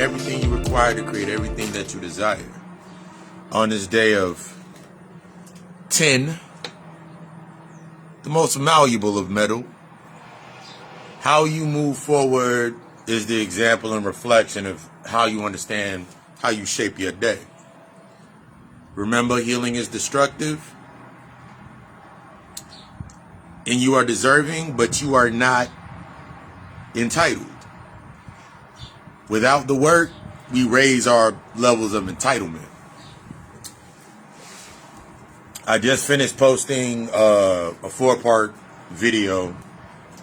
everything you require to create everything that you desire. On this day of 10, the most malleable of metal, how you move forward is the example and reflection of how you understand how you shape your day. Remember, healing is destructive, and you are deserving, but you are not entitled. Without the work, we raise our levels of entitlement. I just finished posting a 4-part video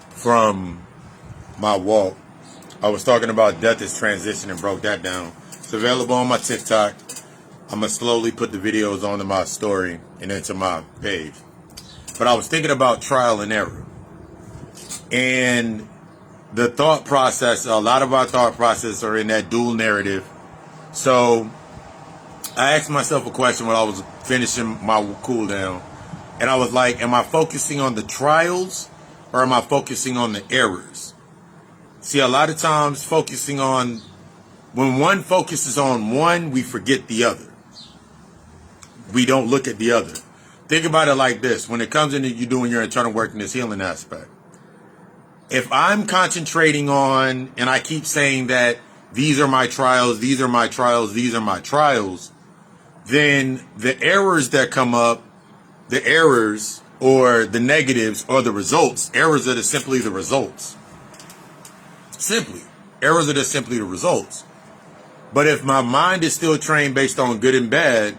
from my walk. I was talking about death is transition and broke that down. It's available on my TikTok. I'm going to slowly put the videos onto my story and into my page. But I was thinking about trial and error. And the thought process, a lot of our thought process are in that dual narrative. So I asked myself a question when I was finishing my cool down. And I was like, am I focusing on the trials or am I focusing on the errors? See, a lot of times when one focuses on one, we forget the other. We don't look at the other. Think about it like this. When it comes into you doing your internal work in this healing aspect, if I'm concentrating on, and I keep saying that these are my trials, these are my trials, these are my trials, then the errors that come up, the errors or the negatives or the results, errors are just simply the results. Simply. Errors are just simply the results. But if my mind is still trained based on good and bad,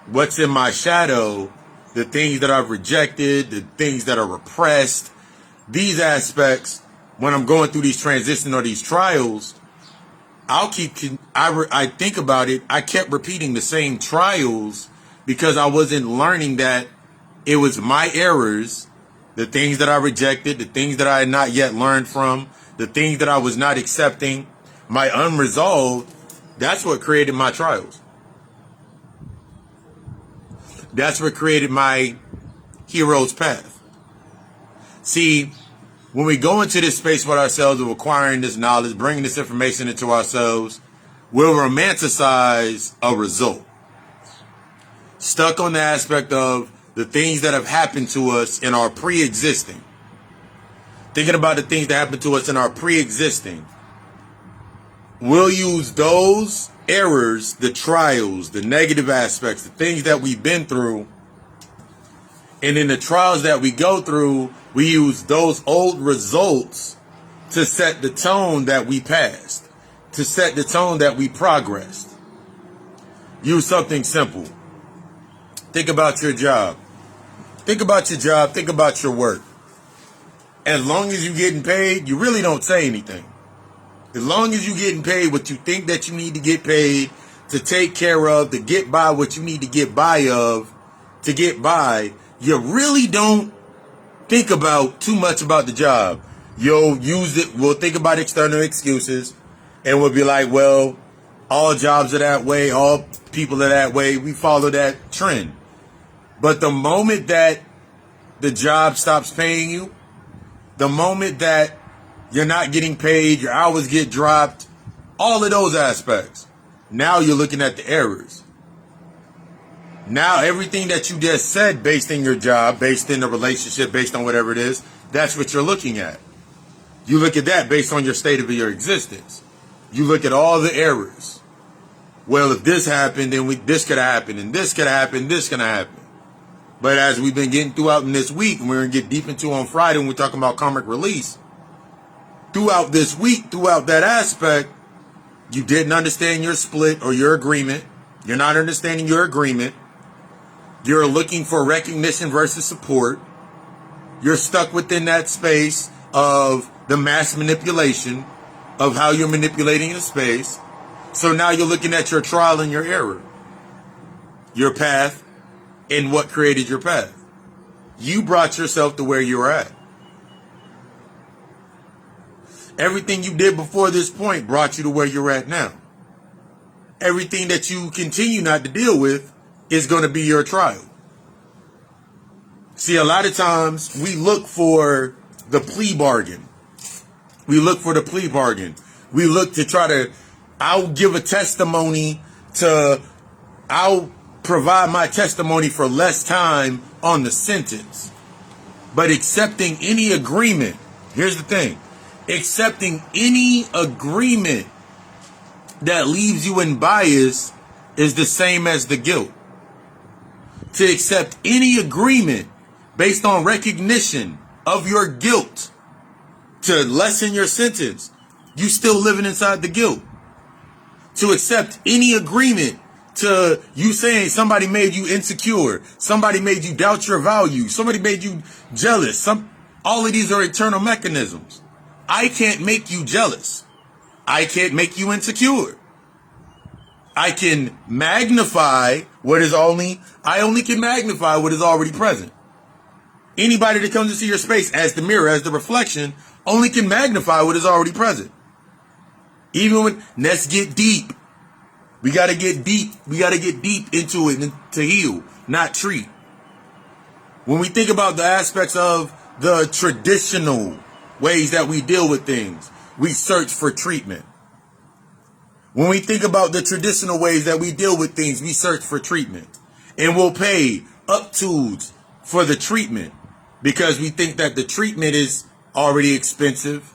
what's in my shadow, the things that I've rejected, the things that are repressed, these aspects, when I'm going through these transitions or these trials, I think about it, I kept repeating the same trials because I wasn't learning that it was my errors, the things that I rejected, the things that I had not yet learned from, the things that I was not accepting, my unresolved, that's what created my trials. That's what created my hero's path. See, when we go into this space with ourselves of acquiring this knowledge, bringing this information into ourselves, we'll romanticize a result. Stuck on the aspect of the things that have happened to us in our pre-existing. Thinking about the things that happened to us in our pre-existing. We'll use those errors, the trials, the negative aspects, the things that we've been through, and in the trials that we go through, we use those old results to set the tone that we passed, to set the tone that we progressed. Use something simple. Think about your job. Think about your job. Think about your work. As long as you're getting paid, you really don't say anything. As long as you're getting paid what you think that you need to get paid to take care of, to get by what you need to get by of, to get by, you really don't think about too much about the job. You'll use it. We'll think about external excuses and we'll be like, well, all jobs are that way. All people are that way. We follow that trend. But the moment that the job stops paying you, the moment that you're not getting paid, your hours get dropped, all of those aspects, now you're looking at the errors. Now, everything that you just said based in your job, based in the relationship, based on whatever it is, that's what you're looking at. You look at that based on your state of your existence. You look at all the errors. Well, if this happened, then this could happen, and this could happen, this can happen. But as we've been getting throughout in this week, and we're going to get deep into on Friday when we're talking about karmic release, throughout this week, throughout that aspect, you didn't understand your split or your agreement. You're not understanding your agreement. You're looking for recognition versus support. You're stuck within that space of the mass manipulation of how you're manipulating the space. So now you're looking at your trial and your error, your path, and what created your path. You brought yourself to where you were at. Everything you did before this point brought you to where you're at now. Everything that you continue not to deal with is going to be your trial. See, a lot of times we look for the plea bargain. We look for the plea bargain. We look to try to I'll give a testimony I'll provide my testimony for less time on the sentence. But accepting any agreement, here's the thing, accepting any agreement that leaves you in bias is the same as the guilt. To accept any agreement based on recognition of your guilt to lessen your sentence, you still living inside the guilt. To accept any agreement to you saying somebody made you insecure, somebody made you doubt your value, somebody made you jealous. All of these are internal mechanisms. I can't make you jealous. I can't make you insecure. I can magnify I only can magnify what is already present. Anybody that comes into your space as the mirror, as the reflection, only can magnify what is already present. Even when, let's get deep. We got to get deep. We got to get deep into it to heal, not treat. When we think about the aspects of the traditional ways that we deal with things, we search for treatment. When we think about the traditional ways that we deal with things, we search for treatment. And we'll pay up to for the treatment because we think that the treatment is already expensive.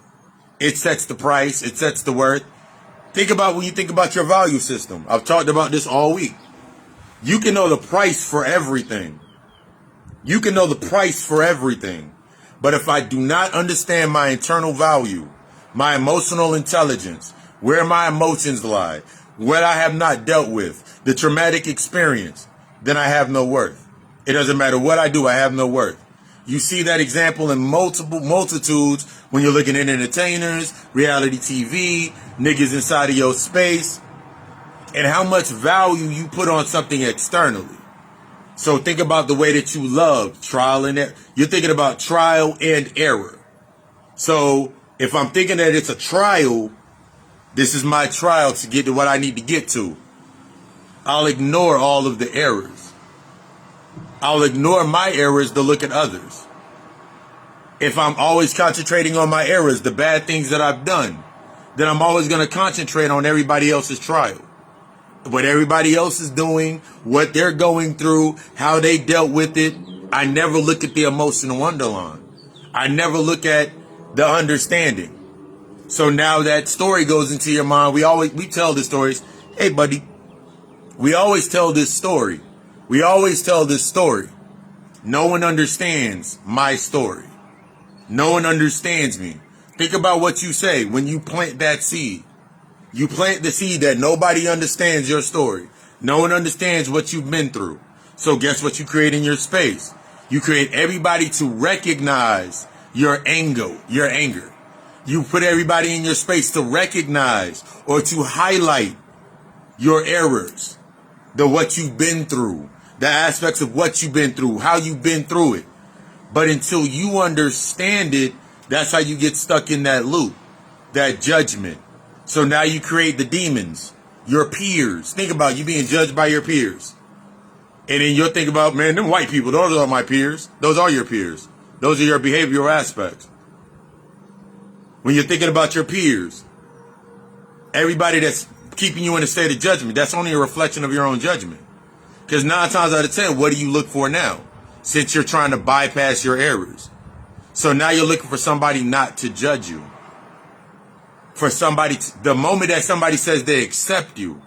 It sets the price. It sets the worth. Think about when you think about your value system. I've talked about this all week. You can know the price for everything. You can know the price for everything. But if I do not understand my internal value, my emotional intelligence, where my emotions lie, what I have not dealt with, the traumatic experience, then I have no worth. It doesn't matter what I do, I have no worth. You see that example in multitudes when you're looking at entertainers, reality TV, niggas inside of your space, and how much value you put on something externally. So think about the way that you love trial and error. You're thinking about trial and error. So if I'm thinking that it's a trial, this is my trial to get to what I need to get to. I'll ignore all of the errors. I'll ignore my errors to look at others. If I'm always concentrating on my errors, the bad things that I've done, then I'm always going to concentrate on everybody else's trial. What everybody else is doing, what they're going through, how they dealt with it. I never look at the emotional underline. I never look at the understanding. So now that story goes into your mind. We tell the stories. Hey, buddy, we always tell this story. We always tell this story. No one understands my story. No one understands me. Think about what you say when you plant that seed. You plant the seed that nobody understands your story. No one understands what you've been through. So guess what you create in your space? You create everybody to recognize your anger. You put everybody in your space to recognize or to highlight your errors, what you've been through, the aspects of what you've been through, how you've been through it. But until you understand it, that's how you get stuck in that loop, that judgment. So now you create the demons, your peers. Think about you being judged by your peers. And then you'll think about, man, them white people, those are my peers. Those are your peers. Those are your behavioral aspects. When you're thinking about your peers, everybody that's keeping you in a state of judgment, that's only a reflection of your own judgment. Because 9 times out of 10, what do you look for now? Since you're trying to bypass your errors. So now you're looking for somebody not to judge you. For somebody, the moment that somebody says they accept you,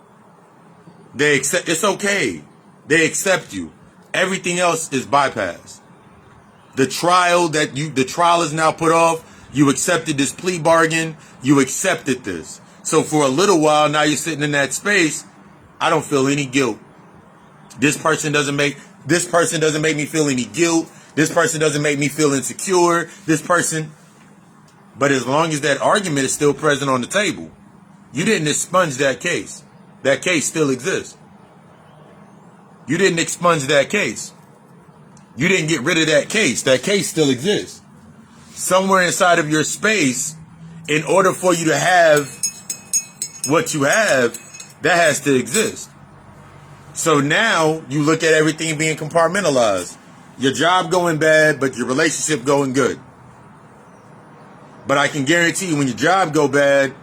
it's okay. They accept you. Everything else is bypassed. The trial is now put off. You accepted this plea bargain. You accepted this. So for a little while, now you're sitting in that space. I don't feel any guilt. This person doesn't make me feel any guilt. This person doesn't make me feel insecure. But as long as that argument is still present on the table, you didn't expunge that case. That case still exists. You didn't expunge that case. You didn't get rid of that case. That case still exists. Somewhere inside of your space, in order for you to have what you have, that has to exist. So now you look at everything being compartmentalized. Your job going bad, but your relationship going good. But I can guarantee you when your job go bad,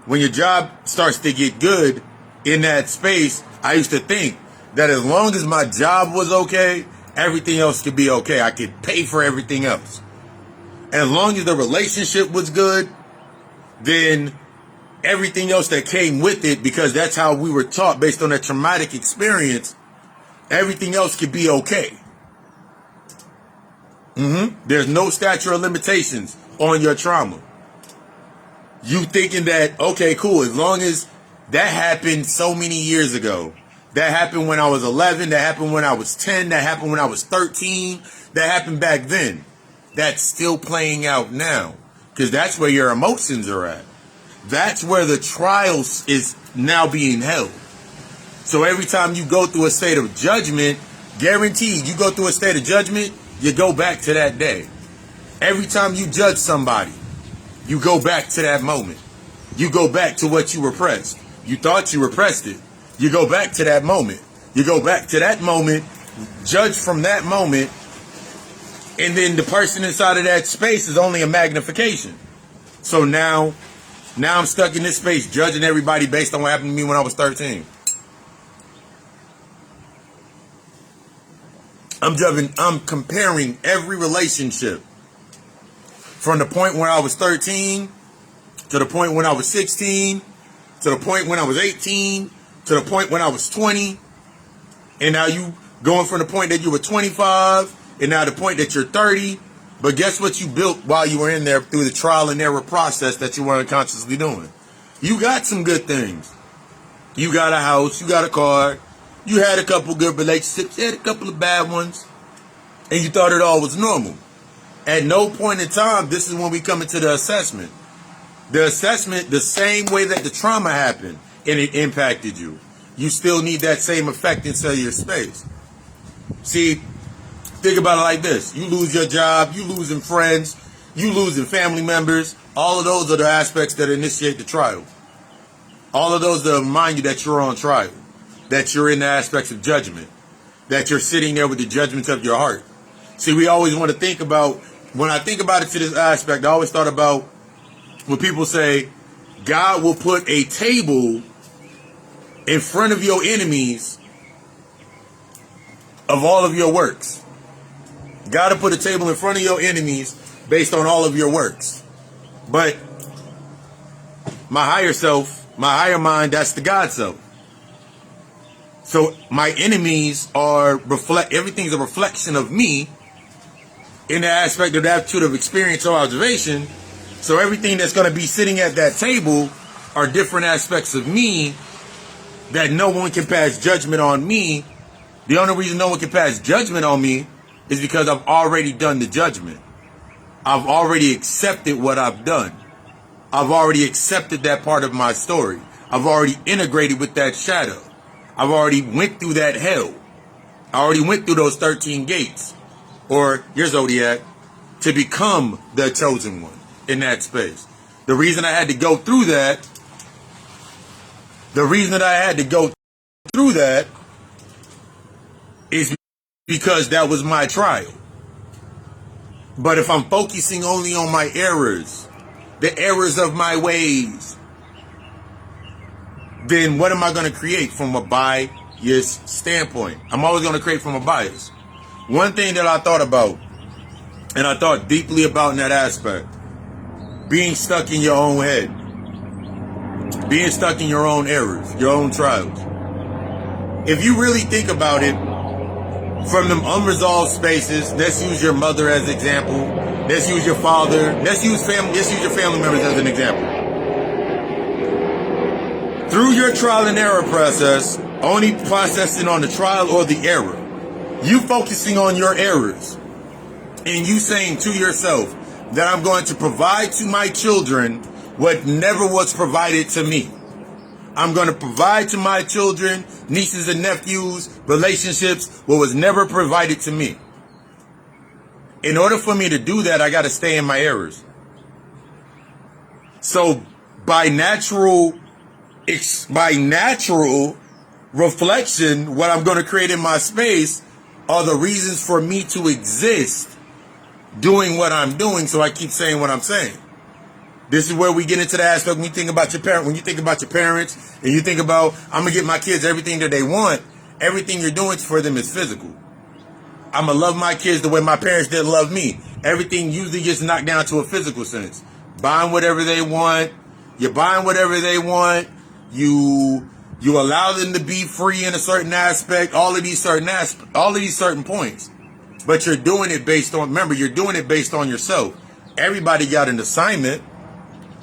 when your job starts to get good in that space, I used to think that as long as my job was okay, everything else could be okay. I could pay for everything else. And as long as the relationship was good, then everything else that came with it, because that's how we were taught based on a traumatic experience, everything else could be okay. There's no statute of limitations on your trauma. You thinking that, okay, cool, as long as that happened so many years ago, that happened when I was 11, that happened when I was 10, that happened when I was 13, that happened back then. That's still playing out now, because that's where your emotions are at. That's where the trials is now being held. So every time you go through a state of judgment, guaranteed, you go through a state of judgment, you go back to that day. Every time you judge somebody, you go back to that moment. You go back to what you repressed. You thought you repressed it. You go back to that moment. You go back to that moment, judge from that moment, and then the person inside of that space is only a magnification. So now I'm stuck in this space judging everybody based on what happened to me when I was 13. I'm comparing every relationship from the point when I was 13 to the point when I was 16 to the point when I was 18 to the point when I was 20, and now you going from the point that you were 25 and now the point that you're 30. But guess what you built while you were in there through the trial and error process that you weren't consciously doing? You got some good things. You got a house, you got a car, you had a couple good relationships, you had a couple of bad ones, and you thought it all was normal. At no point in time, this is when we come into the assessment. The assessment, the same way that the trauma happened and it impacted you, you still need that same effect inside your space. See, think about it like this. You lose your job, you losing friends, you losing family members. All of those are the aspects that initiate the trial. All of those that remind you that you're on trial, that you're in the aspects of judgment, that you're sitting there with the judgments of your heart. See, we always want to think about, when I think about it to this aspect, I always thought about when people say, God will put a table in front of your enemies of all of your works. God will put a table in front of your enemies based on all of your works. But my higher self, my higher mind, that's the God self. So my enemies are everything's a reflection of me in the aspect of the attitude of experience or observation. So everything that's going to be sitting at that table are different aspects of me that no one can pass judgment on me. The only reason no one can pass judgment on me is because I've already done the judgment. I've already accepted what I've done. I've already accepted that part of my story. I've already integrated with that shadow. I've already went through that hell. I already went through those 13 gates, or your zodiac, to become the chosen one in that space. The reason I had to go through that, is because that was my trial. But if I'm focusing only on my errors, the errors of my ways, then what am I going to create from a bias standpoint? I'm always going to create from a bias. One thing that I thought about, and I thought deeply about in that aspect, being stuck in your own head, being stuck in your own errors, your own trials. If you really think about it, from them unresolved spaces, let's use your mother as an example. Let's use your father. Let's use your family members as an example. Through your trial and error process, only processing on the trial or the error, you focusing on your errors, and you saying to yourself that I'm going to provide to my children what never was provided to me. I'm going to provide to my children, nieces and nephews, relationships, what was never provided to me. In order for me to do that, I got to stay in my errors. So by natural reflection, what I'm going to create in my space are the reasons for me to exist doing what I'm doing. So I keep saying what I'm saying. This is where we get into the aspect when you think about your parent. When you think about your parents and you think about, I'm gonna get my kids everything that they want. Everything you're doing for them is physical. I'm gonna love my kids the way my parents didn't love me. Everything usually gets knocked down to a physical sense. Buying whatever they want. You're buying whatever they want. You allow them to be free in a certain aspect. All of these certain points. But you're doing it based on. Remember, you're doing it based on yourself. Everybody got an assignment.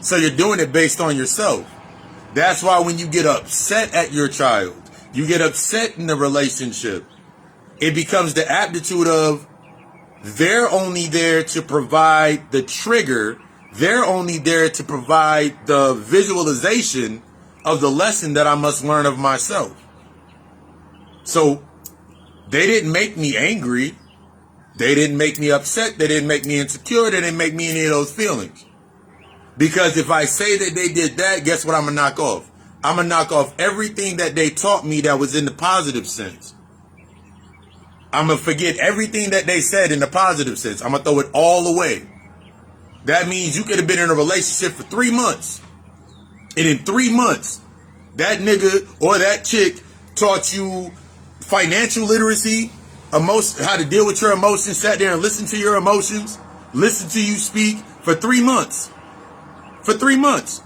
So you're doing it based on yourself. That's why when you get upset at your child, you get upset in the relationship, it becomes the aptitude of they're only there to provide the trigger. They're only there to provide the visualization of the lesson that I must learn of myself. So they didn't make me angry. They didn't make me upset. They didn't make me insecure. They didn't make me any of those feelings. Because if I say that they did that, guess what I'm going to knock off? I'm going to knock off everything that they taught me that was in the positive sense. I'm going to forget everything that they said in the positive sense. I'm going to throw it all away. That means you could have been in a relationship for 3 months. And in 3 months, that nigga or that chick taught you financial literacy, how to deal with your emotions, sat there and listened to your emotions, listened to you speak for 3 months. For 3 months.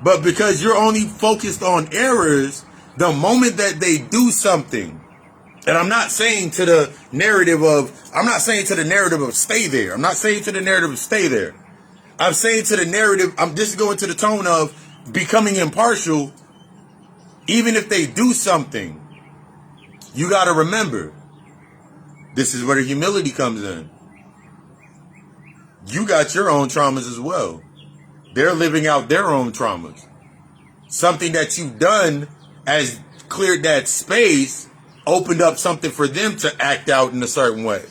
But because you're only focused on errors, the moment that they do something, and I'm not saying to the narrative of stay there. I'm not saying to the narrative of stay there. I'm saying to the narrative, I'm just going to the tone of becoming impartial. Even if they do something, you got to remember, this is where the humility comes in. You got your own traumas as well. They're living out their own traumas. Something that you've done has cleared that space, opened up something for them to act out in a certain way.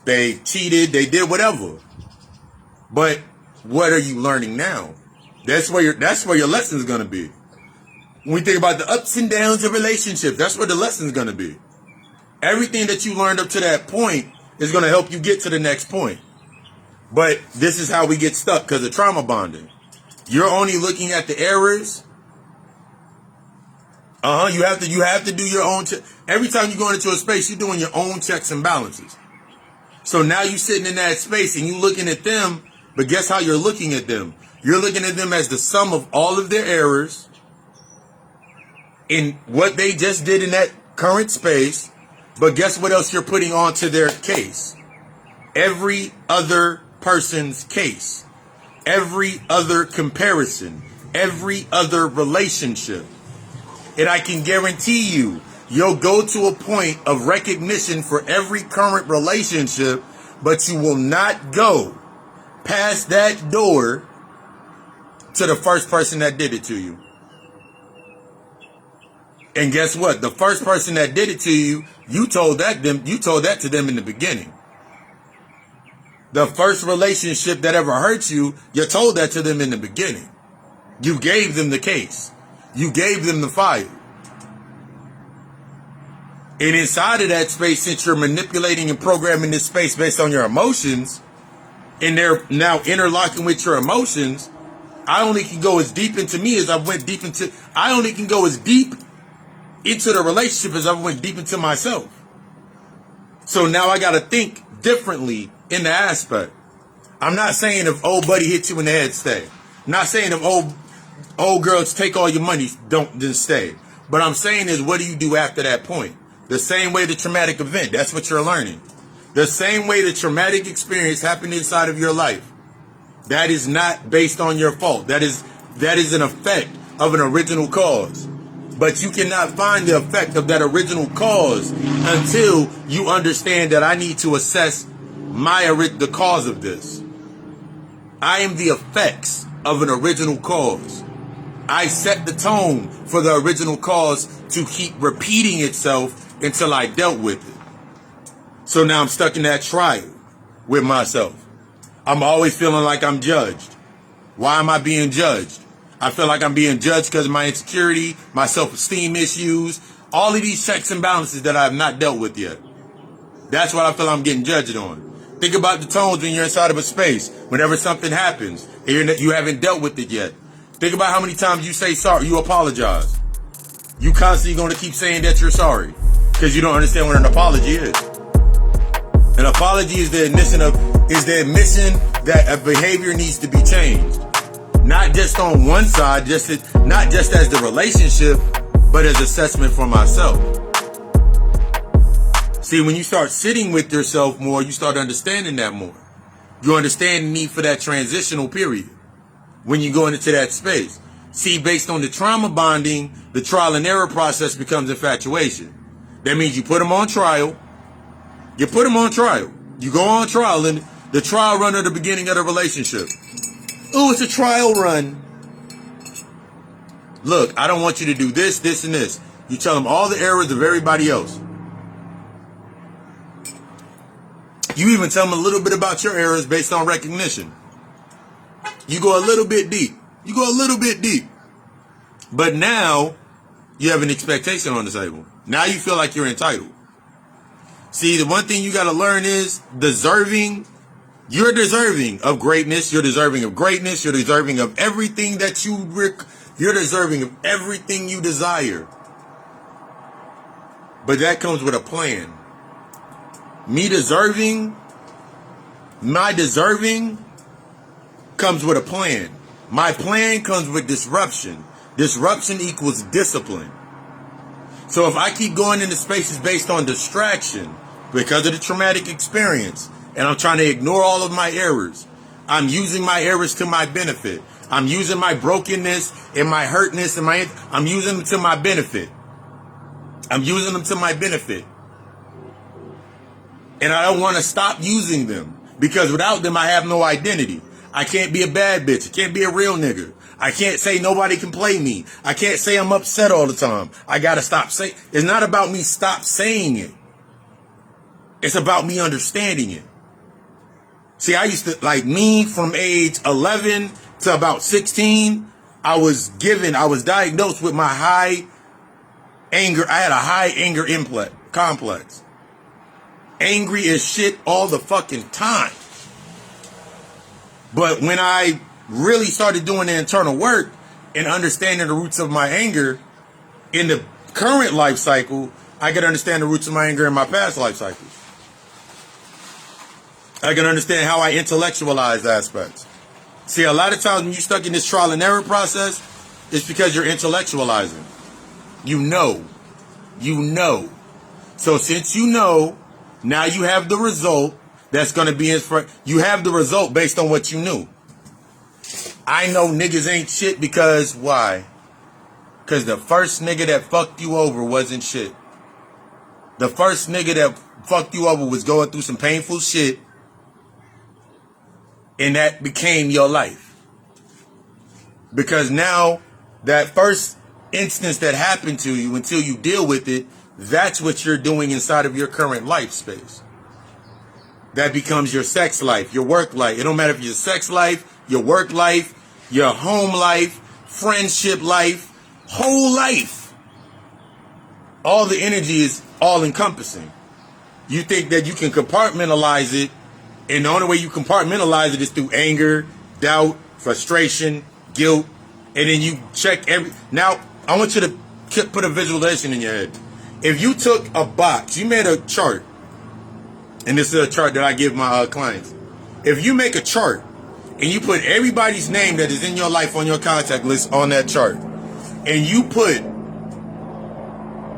They cheated, they did whatever. But what are you learning now? That's where your lesson is going to be. When we think about the ups and downs of relationships, that's where the lesson is going to be. Everything that you learned up to that point is going to help you get to the next point. But this is how we get stuck because of trauma bonding. You're only looking at the errors. You have to do your own. Every time you go into a space, you're doing your own checks and balances. So now you're sitting in that space and you're looking at them. But guess how you're looking at them? You're looking at them as the sum of all of their errors in what they just did in that current space. But guess what else you're putting onto their case? Every other person's case, every other comparison, every other relationship. And I can guarantee you'll go to a point of recognition for every current relationship, but you will not go past that door to the first person that did it to you. And guess what? The first person that did it to you, you told that to them in the beginning. The first relationship that ever hurt you, you told that to them in the beginning. You gave them the case. You gave them the fire. And inside of that space, since you're manipulating and programming this space based on your emotions, and they're now interlocking with your emotions, I only can go as deep into me as I went deep into, I only can go as deep into the relationship as I went deep into myself. So now I got to think differently in the aspect. I'm not saying if old buddy hits you in the head, stay. I'm not saying if old girls take all your money, then stay. But I'm saying is, what do you do after that point? The same way the traumatic event, that's what you're learning. The same way the traumatic experience happened inside of your life. That is not based on your fault. That is an effect of an original cause. But you cannot find the effect of that original cause until you understand that I need to assess the cause of this. I am the effects of an original cause. I set the tone for the original cause to keep repeating itself until I dealt with it. So now I'm stuck in that trial with myself. I'm always feeling like I'm judged. Why am I being judged? I feel like I'm being judged because of my insecurity, my self-esteem issues, all of these checks and balances that I have not dealt with yet. That's what I feel I'm getting judged on. Think about the tones when you're inside of a space. Whenever something happens and you haven't dealt with it yet. Think about how many times you say sorry, you apologize. You constantly going to keep saying that you're sorry because you don't understand what an apology is. An apology is the admission that a behavior needs to be changed. Not just on one side, not just as the relationship, but as assessment for myself. See, when you start sitting with yourself more, you start understanding that more. You understand the need for that transitional period when you go into that space. See, based on the trauma bonding, the trial and error process becomes infatuation. That means you put them on trial. You put them on trial. You go on trial, and the trial run at the beginning of the relationship. Ooh, it's a trial run. Look, I don't want you to do this, this, and this. You tell them all the errors of everybody else. You even tell them a little bit about your errors based on recognition. You go a little bit deep. You go a little bit deep. But now you have an expectation on the table. Now you feel like you're entitled. See, the one thing you got to learn is deserving. You're deserving of greatness. You're deserving of greatness. You're deserving of everything that you're deserving of everything you desire. But that comes with a plan. My deserving comes with a plan. My plan comes with disruption. Disruption equals discipline. So if I keep going into spaces based on distraction because of the traumatic experience, and I'm trying to ignore all of my errors, I'm using my errors to my benefit. I'm using my brokenness and my hurtness and I'm using them to my benefit. I'm using them to my benefit. And I don't want to stop using them because without them, I have no identity. I can't be a bad bitch. I can't be a real nigga. I can't say nobody can play me. I can't say I'm upset all the time. I got to stop saying. It's not about me stop saying it. It's about me understanding it. See, I used to, like me from age 11 to about 16, I was diagnosed with my high anger. I had a high anger complex. Angry as shit all the fucking time. But when I really started doing the internal work and understanding the roots of my anger in the current life cycle, I could understand the roots of my anger in my past life cycles. I can understand how I intellectualize aspects. See, a lot of times when you're stuck in this trial and error process, it's because you're intellectualizing. You know. So since you know, now you have the result that's going to be in front. You have the result based on what you knew. I know niggas ain't shit because why? Because the first nigga that fucked you over wasn't shit. The first nigga that fucked you over was going through some painful shit, and that became your life. Because now that first instance that happened to you, until you deal with it, that's what you're doing inside of your current life space. That becomes your sex life, your work life. It don't matter if your sex life, your work life, your home life, friendship life, whole life. All the energy is all encompassing. You think that you can compartmentalize it, and the only way you compartmentalize it is through anger, doubt, frustration, guilt, and then you check Now, I want you to put a visualization in your head. If you took a box, you made a chart, and this is a chart that I give my clients. If you make a chart and you put everybody's name that is in your life on your contact list on that chart, and you put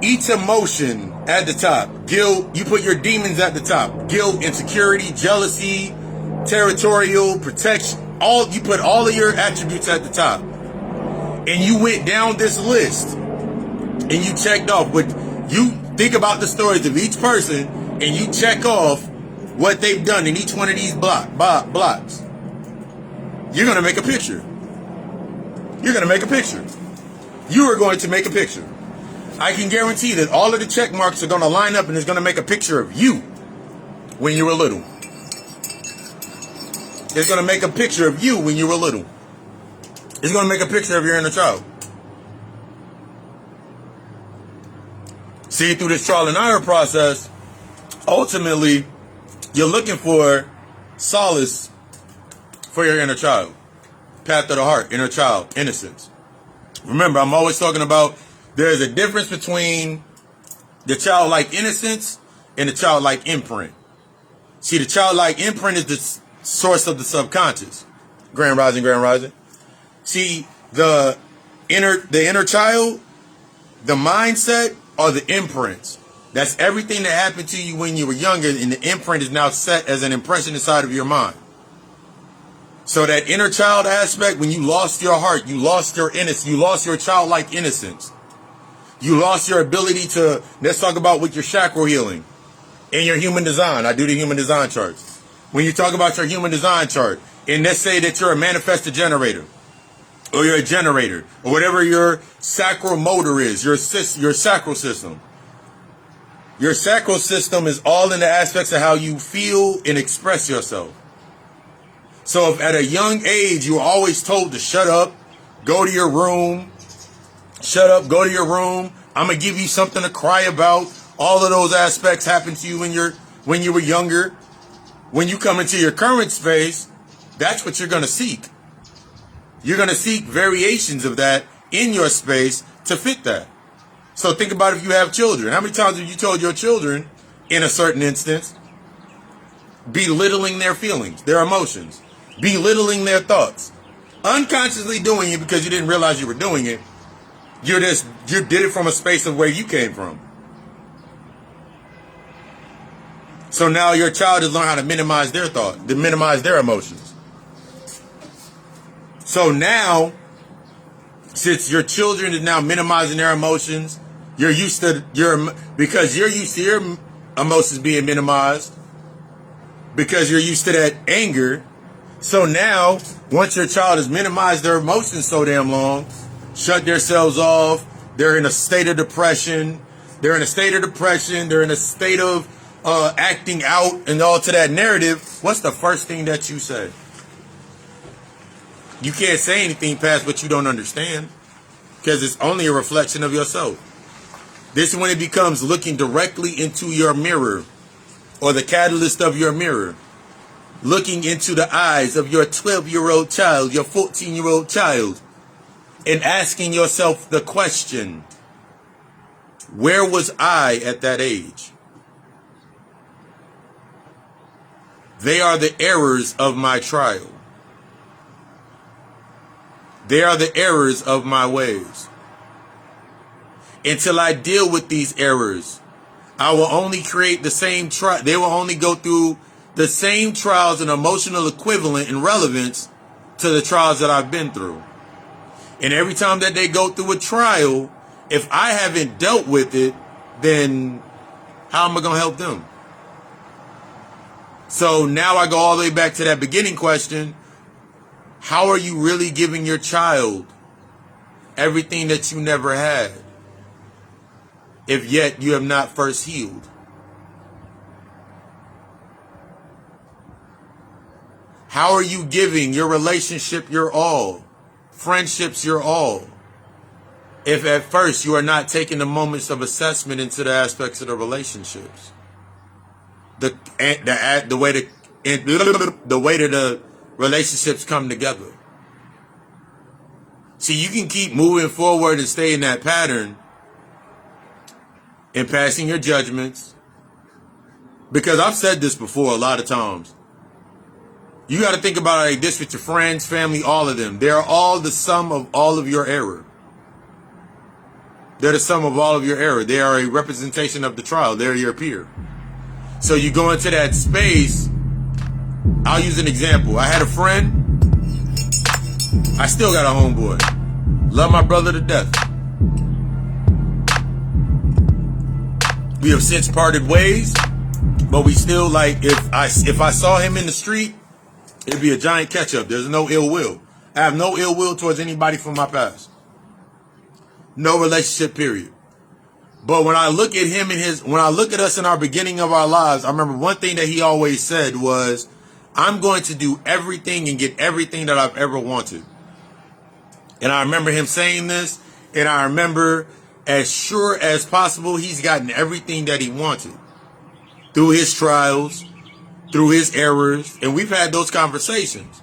each emotion at the top, guilt, you put your demons at the top, guilt, insecurity, jealousy, territorial, protection, you put all of your attributes at the top, and you went down this list and you checked off what you think about the stories of each person, and you check off what they've done in each one of these blocks. You're going to make a picture. You're going to make a picture. You are going to make a picture. I can guarantee that all of the check marks are going to line up, and it's going to make a picture of you when you were little. It's going to make a picture of you when you were little. It's going to make a picture of your inner child. See, through this trial and error process, ultimately, you're looking for solace for your inner child. Path of the heart, inner child, innocence. Remember, I'm always talking about there's a difference between the childlike innocence and the childlike imprint. See, the childlike imprint is the source of the subconscious. Grand rising, grand rising. See, the inner child, the mindset, are the imprints. That's everything that happened to you when you were younger, and the imprint is now set as an impression inside of your mind. So that inner child aspect, when you lost your heart, you lost your innocence, you lost your childlike innocence. You lost your ability to, let's talk about with your chakra healing and your human design. I do the human design charts. When you talk about your human design chart, and let's say that you're a manifestor generator, or you're a generator, or whatever your sacral motor is, your sacral system. Your sacral system is all in the aspects of how you feel and express yourself. So if at a young age you were always told to shut up, go to your room, shut up, go to your room, I'm going to give you something to cry about, all of those aspects happen to you when you were younger. When you come into your current space, that's what you're going to seek. You're going to seek variations of that in your space to fit that. So think about if you have children. How many times have you told your children, in a certain instance, belittling their feelings, their emotions, belittling their thoughts, unconsciously doing it because you didn't realize you were doing it? You did it from a space of where you came from. So now your child has learned how to minimize their thought, to minimize their emotions. So now, since your children is now minimizing their emotions, because you're used to your emotions being minimized, because you're used to that anger. So now, once your child has minimized their emotions so damn long, shut themselves off, they're in a state of depression, they're in a state of acting out and all to that narrative, what's the first thing that you say? You can't say anything past what you don't understand, because it's only a reflection of yourself. This is when it becomes looking directly into your mirror, or the catalyst of your mirror. Looking into the eyes of your 12-year-old child, your 14-year-old child, and asking yourself the question, where was I at that age? They are the errors of my trial. They are the errors of my ways. Until I deal with these errors, I will only create the same trial. They will only go through the same trials and emotional equivalent and relevance to the trials that I've been through. And every time that they go through a trial, if I haven't dealt with it, then how am I going to help them? So now I go all the way back to that beginning question. How are you really giving your child everything that you never had, if yet you have not first healed? How are you giving your relationship your all, friendships your all, if at first you are not taking the moments of assessment into the aspects of the relationships? The way that the relationships come together. See, you can keep moving forward and stay in that pattern and passing your judgments. Because I've said this before a lot of times. You got to think about it like this with your friends, family, all of them. They're all the sum of all of your error. They're the sum of all of your error. They are a representation of the trial. They're your peer. So you go into that space. I'll use an example. I had a friend. I still got a homeboy. Love my brother to death. We have since parted ways, but we still, like, if I saw him in the street, it'd be a giant catch up. There's no ill will. I have no ill will towards anybody from my past. No relationship, period. But when I look at him when I look at us in our beginning of our lives, I remember one thing that he always said was, I'm going to do everything and get everything that I've ever wanted. And I remember him saying this, and I remember, as sure as possible, he's gotten everything that he wanted through his trials, through his errors, and we've had those conversations.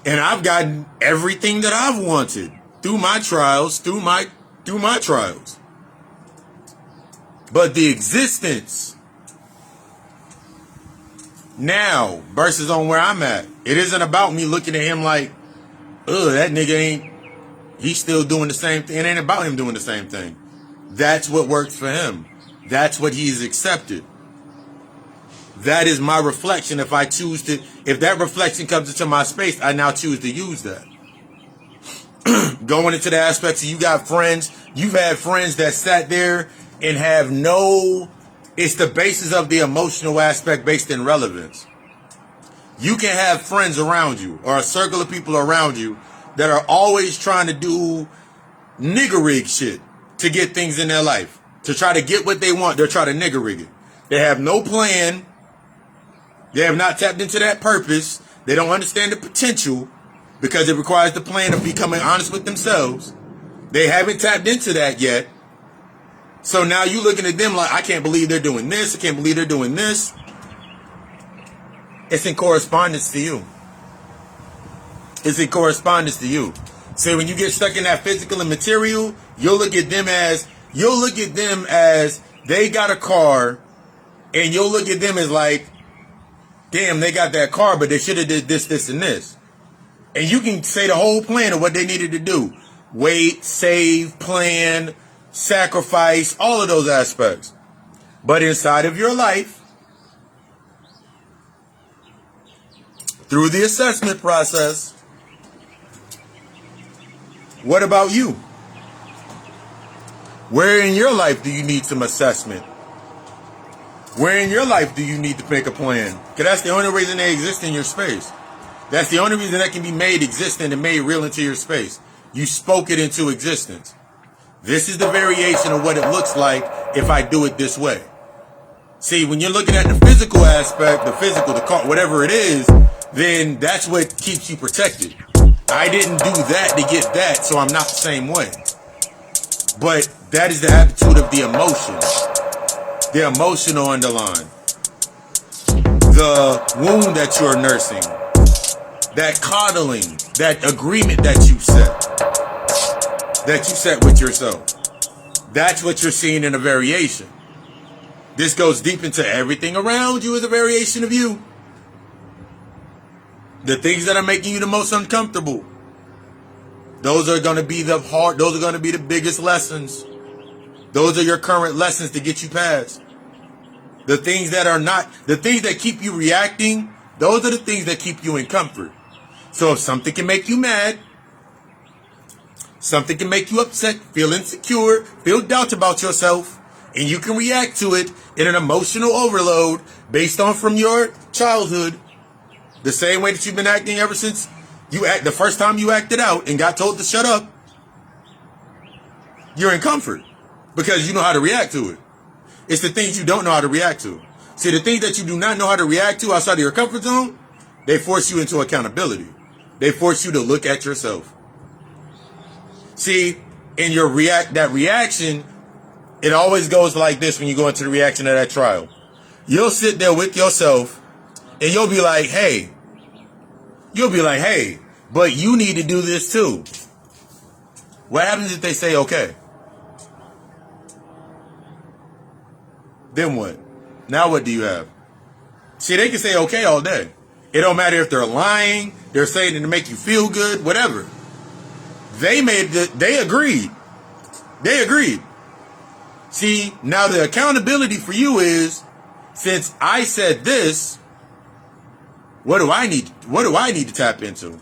And I've gotten everything that I've wanted through my trials, through my trials. But the existence now versus on where I'm at, it isn't about me looking at him like, ugh, that nigga he's still doing the same thing. It ain't about him doing the same thing. That's what works for him. That's what he's accepted. That is my reflection. If that reflection comes into my space, I now choose to use that. Going into the aspects of you've had friends that sat there and have it's the basis of the emotional aspect based in relevance. You can have friends around you or a circle of people around you that are always trying to do nigger rig shit to get things in their life. To try to get what they want, they're trying to nigger rig it. They have no plan. They have not tapped into that purpose. They don't understand the potential because it requires the plan of becoming honest with themselves. They haven't tapped into that yet. So now you looking at them like, I can't believe they're doing this. I can't believe they're doing this. It's in correspondence to you. It's in correspondence to you. See, when you get stuck in that physical and material, you'll look at them as they got a car, and you'll look at them as like, damn, they got that car, but they should have did this, this, and this. And you can say the whole plan of what they needed to do. Wait, save, plan, sacrifice, all of those aspects. But inside of your life, through the assessment process, what about you? Where in your life do you need some assessment? Where in your life do you need to make a plan? Because that's the only reason they exist in your space. That's the only reason that can be made existent and made real into your space. You spoke it into existence. This is the variation of what it looks like if I do it this way. See, when you're looking at the physical aspect, the car, whatever it is, then that's what keeps you protected. I didn't do that to get that, so I'm not the same way. But that is the attitude of the emotion. The emotional underline. The wound that you're nursing. That coddling. That agreement that you set. That you set with yourself. That's what you're seeing in a variation. This goes deep into everything around you is a variation of you. The things that are making you the most uncomfortable. Those are going to be those are going to be the biggest lessons. Those are your current lessons to get you past. The things that keep you reacting, those are the things that keep you in comfort. So if something can make you mad, something can make you upset, feel insecure, feel doubt about yourself, and you can react to it in an emotional overload based on from your childhood, the same way that you've been acting ever since the first time you acted out and got told to shut up, you're in comfort because you know how to react to it. It's the things you don't know how to react to. See, the things that you do not know how to react to outside of your comfort zone, they force you into accountability. They force you to look at yourself. See, in that reaction, it always goes like this when you go into the reaction of that trial. You'll sit there with yourself and you'll be like, hey, but you need to do this too. What happens if they say okay? Then what? Now what do you have? See, they can say okay all day. It don't matter if they're lying, they're saying it to make you feel good, whatever. They agreed. They agreed. See, now the accountability for you is, since I said this, what do I need to tap into?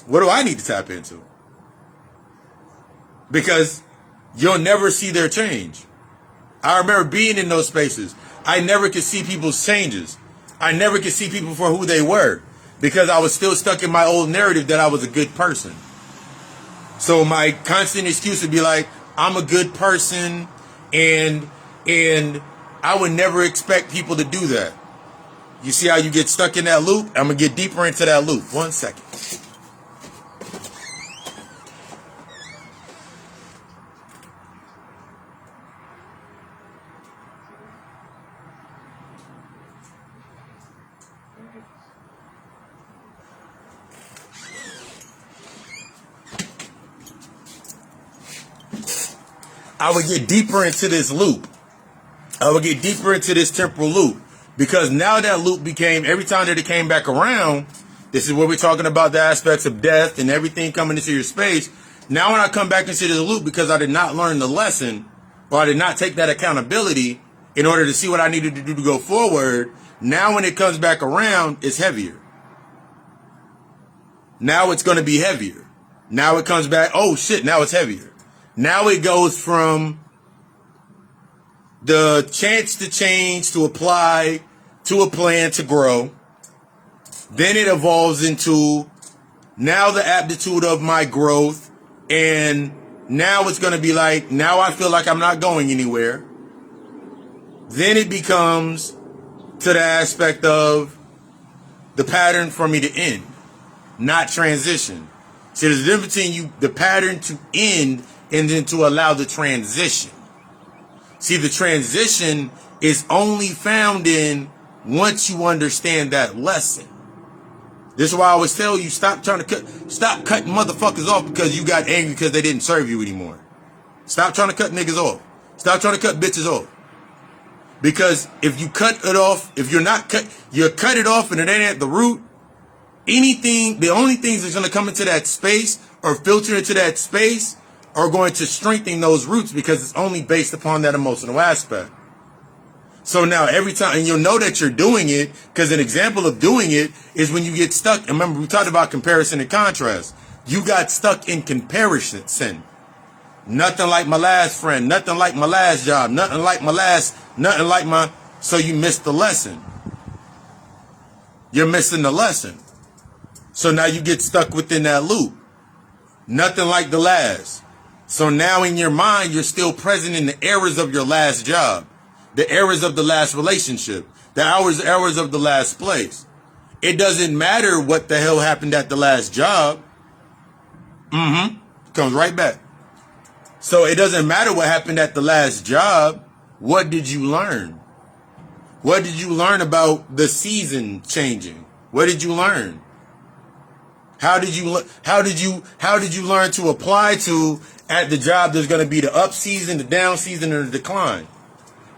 What do I need to tap into? Because you'll never see their change. I remember being in those spaces. I never could see people's changes. I never could see people for who they were because I was still stuck in my old narrative that I was a good person. So my constant excuse would be like, I'm a good person, and I would never expect people to do that. You see how you get stuck in that loop? I'm going to get deeper into that loop. 1 second. I would get deeper into this loop. I would get deeper into this temporal loop. Because now that loop became, every time that it came back around, this is where we're talking about the aspects of death and everything coming into your space. Now when I come back into this loop because I did not learn the lesson, or I did not take that accountability in order to see what I needed to do to go forward, now when it comes back around, it's heavier. Now it's going to be heavier. Now it comes back, oh shit, now it's heavier. Now it goes from the chance to change, to apply, to a plan to grow. Then it evolves into now the aptitude of my growth. And now it's going to be like, now I feel like I'm not going anywhere. Then it becomes to the aspect of the pattern for me to end, not transition. See, there's a difference between the pattern to end and then to allow the transition. See, the transition is only found in once you understand that lesson. This is why I always tell you, stop cutting motherfuckers off because you got angry because they didn't serve you anymore. Stop trying to cut niggas off. Stop trying to cut bitches off. Because if you cut it off, if you're not you cut it off and it ain't at the root, the only things that's going to come into that space or filter into that space are going to strengthen those roots because it's only based upon that emotional aspect. So now every time, and you'll know that you're doing it, because an example of doing it is when you get stuck. And remember, we talked about comparison and contrast. You got stuck in comparison. Nothing like my last friend, nothing like my last job, nothing like so you missed the lesson. You're missing the lesson. So now you get stuck within that loop. Nothing like the last. So now in your mind, you're still present in the errors of your last job. The errors of the last relationship, the errors of the last place. It doesn't matter what the hell happened at the last job. Comes right back. So it doesn't matter what happened at the last job. What did you learn? What did you learn about the season changing? What did you learn? How did you learn to apply to at the job there's going to be the up season, the down season, and the decline?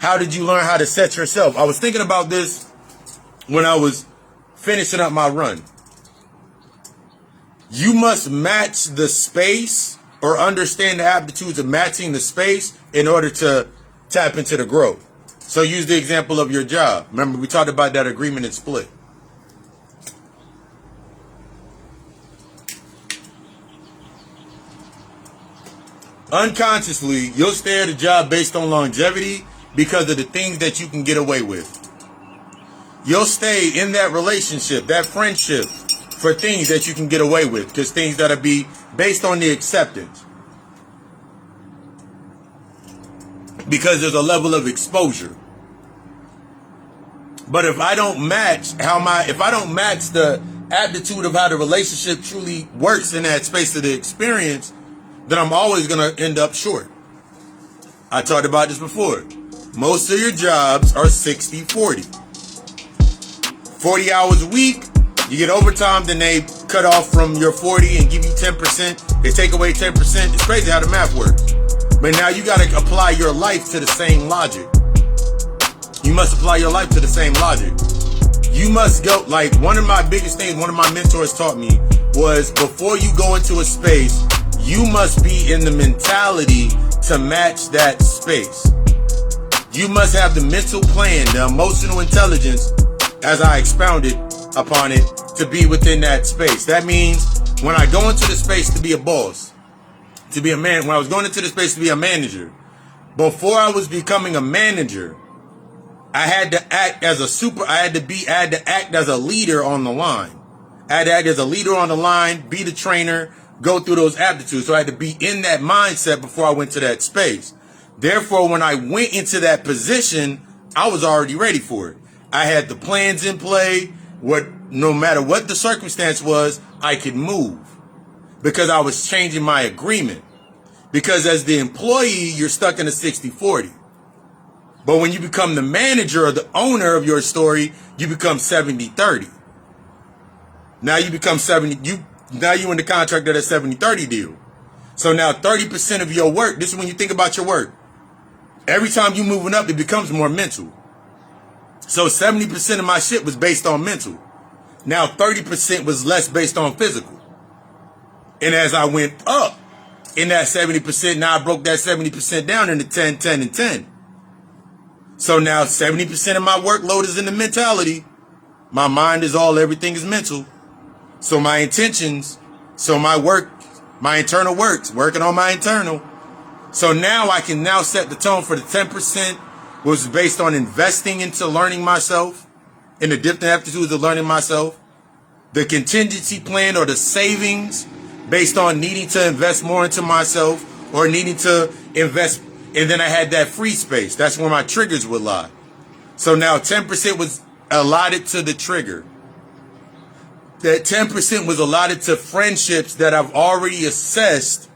How did you learn how to set yourself? I was thinking about this when I was finishing up my run. You must match the space or understand the aptitudes of matching the space in order to tap into the growth. So use the example of your job. Remember, we talked about that agreement and split. Unconsciously, you'll stay at a job based on longevity because of the things that you can get away with. You'll stay in that relationship, that friendship, for things that you can get away with, because things that'll be based on the acceptance. Because there's a level of exposure. But if I don't match the aptitude of how the relationship truly works in that space of the experience, then I'm always going to end up short. I talked about this before. Most of your jobs are 60-40. 40 hours a week, you get overtime, then they cut off from your 40 and give you 10%. They take away 10%. It's crazy how the math works. But now you got to apply your life to the same logic. You must apply your life to the same logic. You must go, like one of my biggest things, one of my mentors taught me was before you go into a space, you must be in the mentality to match that space. You must have the mental plan, the emotional intelligence, as I expounded upon it, to be within that space. That means when I go into the space to be a boss, to be a man, when I was going into the space to be a manager, before I was becoming a manager, I had to act as I had to act as a leader on the line. I had to act as a leader on the line, be the trainer, go through those aptitudes. So I had to be in that mindset before I went to that space. Therefore, when I went into that position, I was already ready for it. I had the plans in play. No matter what the circumstance was, I could move because I was changing my agreement. Because as the employee, you're stuck in a 60-40. But when you become the manager or the owner of your story, you become 70-30. Now you become 70. Now you're in the contract of that 70-30 deal. So now 30% of your work, this is when you think about your work. Every time you moving up, it becomes more mental. So 70% of my shit was based on mental. Now 30% was less based on physical. And as I went up in that 70%, now I broke that 70% down into 10, 10, and 10. So now 70% of my workload is in the mentality. My mind is all, everything is mental. So my intentions, so my work, my internal works, working on my internal. So now I can now set the tone for the 10%, which is based on investing into learning myself, in the different aptitudes of learning myself. The contingency plan or the savings based on needing to invest more into myself or needing to invest. And then I had that free space. That's where my triggers would lie. So now 10% was allotted to the trigger. That 10% was allotted to friendships that I've already assessed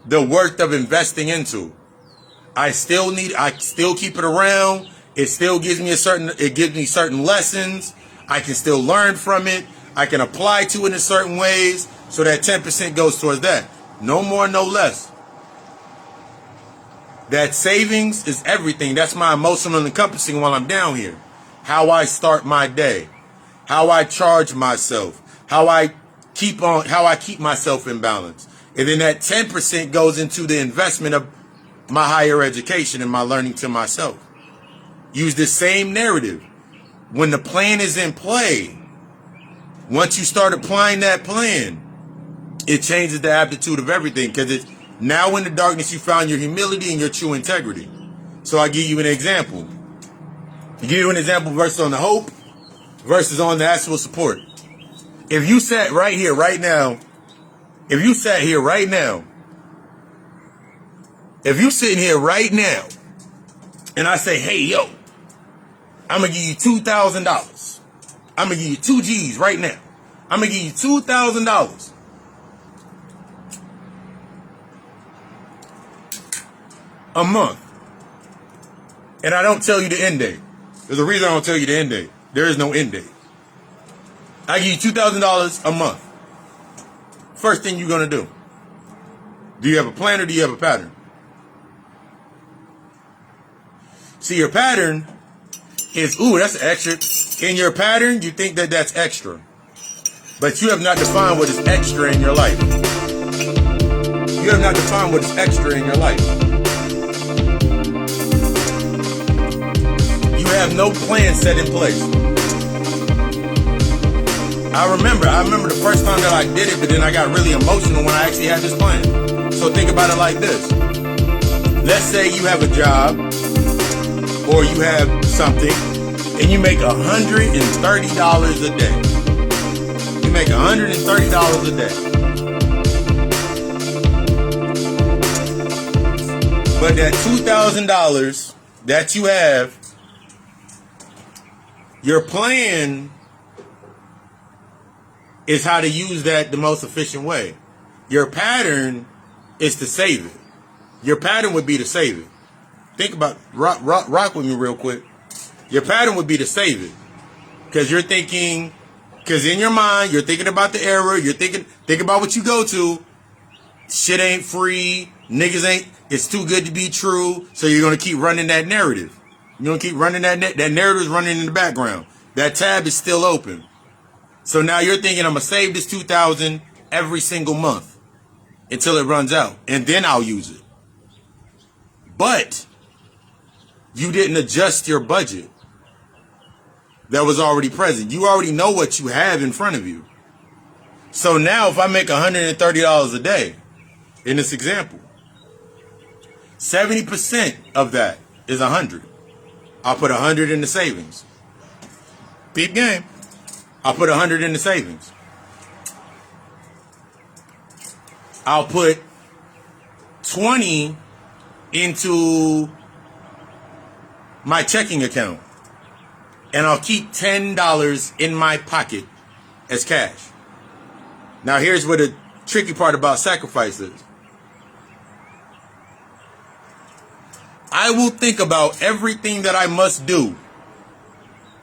the worth of investing into. I still keep it around. It still gives me certain lessons. I can still learn from it. I can apply to it in certain ways. So that 10% goes towards that. No more, no less. That savings is everything. That's my emotional encompassing while I'm down here. How I start my day. How I charge myself. How I keep myself in balance. And then that 10% goes into the investment of my higher education and my learning to myself. Use the same narrative. When the plan is in play, once you start applying that plan, it changes the aptitude of everything, because it's now in the darkness you found your humility and your true integrity. So I give you an example. I give you an example versus on the hope versus on the actual support. If you sat right here right now, if you sitting here right now, and I say, hey, yo, I'm going to give you $2,000. I'm going to give you 2 G's right now. I'm going to give you $2,000. A month. And I don't tell you the end date. There's a reason I don't tell you the end date. There is no end date. I give you $2,000 a month. First thing you're going to do. Do you have a plan or do you have a pattern? See, your pattern is, ooh, that's extra. In your pattern, you think that that's extra. But you have not defined what is extra in your life. You have not defined what is extra in your life. You have no plan set in place. I remember the first time that I did it, but then I got really emotional when I actually had this plan. So think about it like this. Let's say you have a job or you have something and you make $130 a day. You make $130 a day. But that $2,000 that you have, your plan is how to use that the most efficient way. Your pattern is to save it. Your pattern would be to save it. Think about, rock with me real quick. Your pattern would be to save it. Because in your mind, you're thinking about the error. Think about what you go to. Shit ain't free. Niggas ain't, it's too good to be true. So you're going to keep running that narrative. You're going to keep running that narrative is running in the background. That tab is still open. So now you're thinking, I'm going to save this $2,000 every single month until it runs out. And then I'll use it. But you didn't adjust your budget that was already present. You already know what you have in front of you. So now if I make $130 a day in this example, 70% of that is 100. I'll put 100 in the savings. Peep game. I'll put 100 in the savings. I'll put 20 into my checking account. And I'll keep $10 in my pocket as cash. Now here's what the tricky part about sacrifice is. I will think about everything that I must do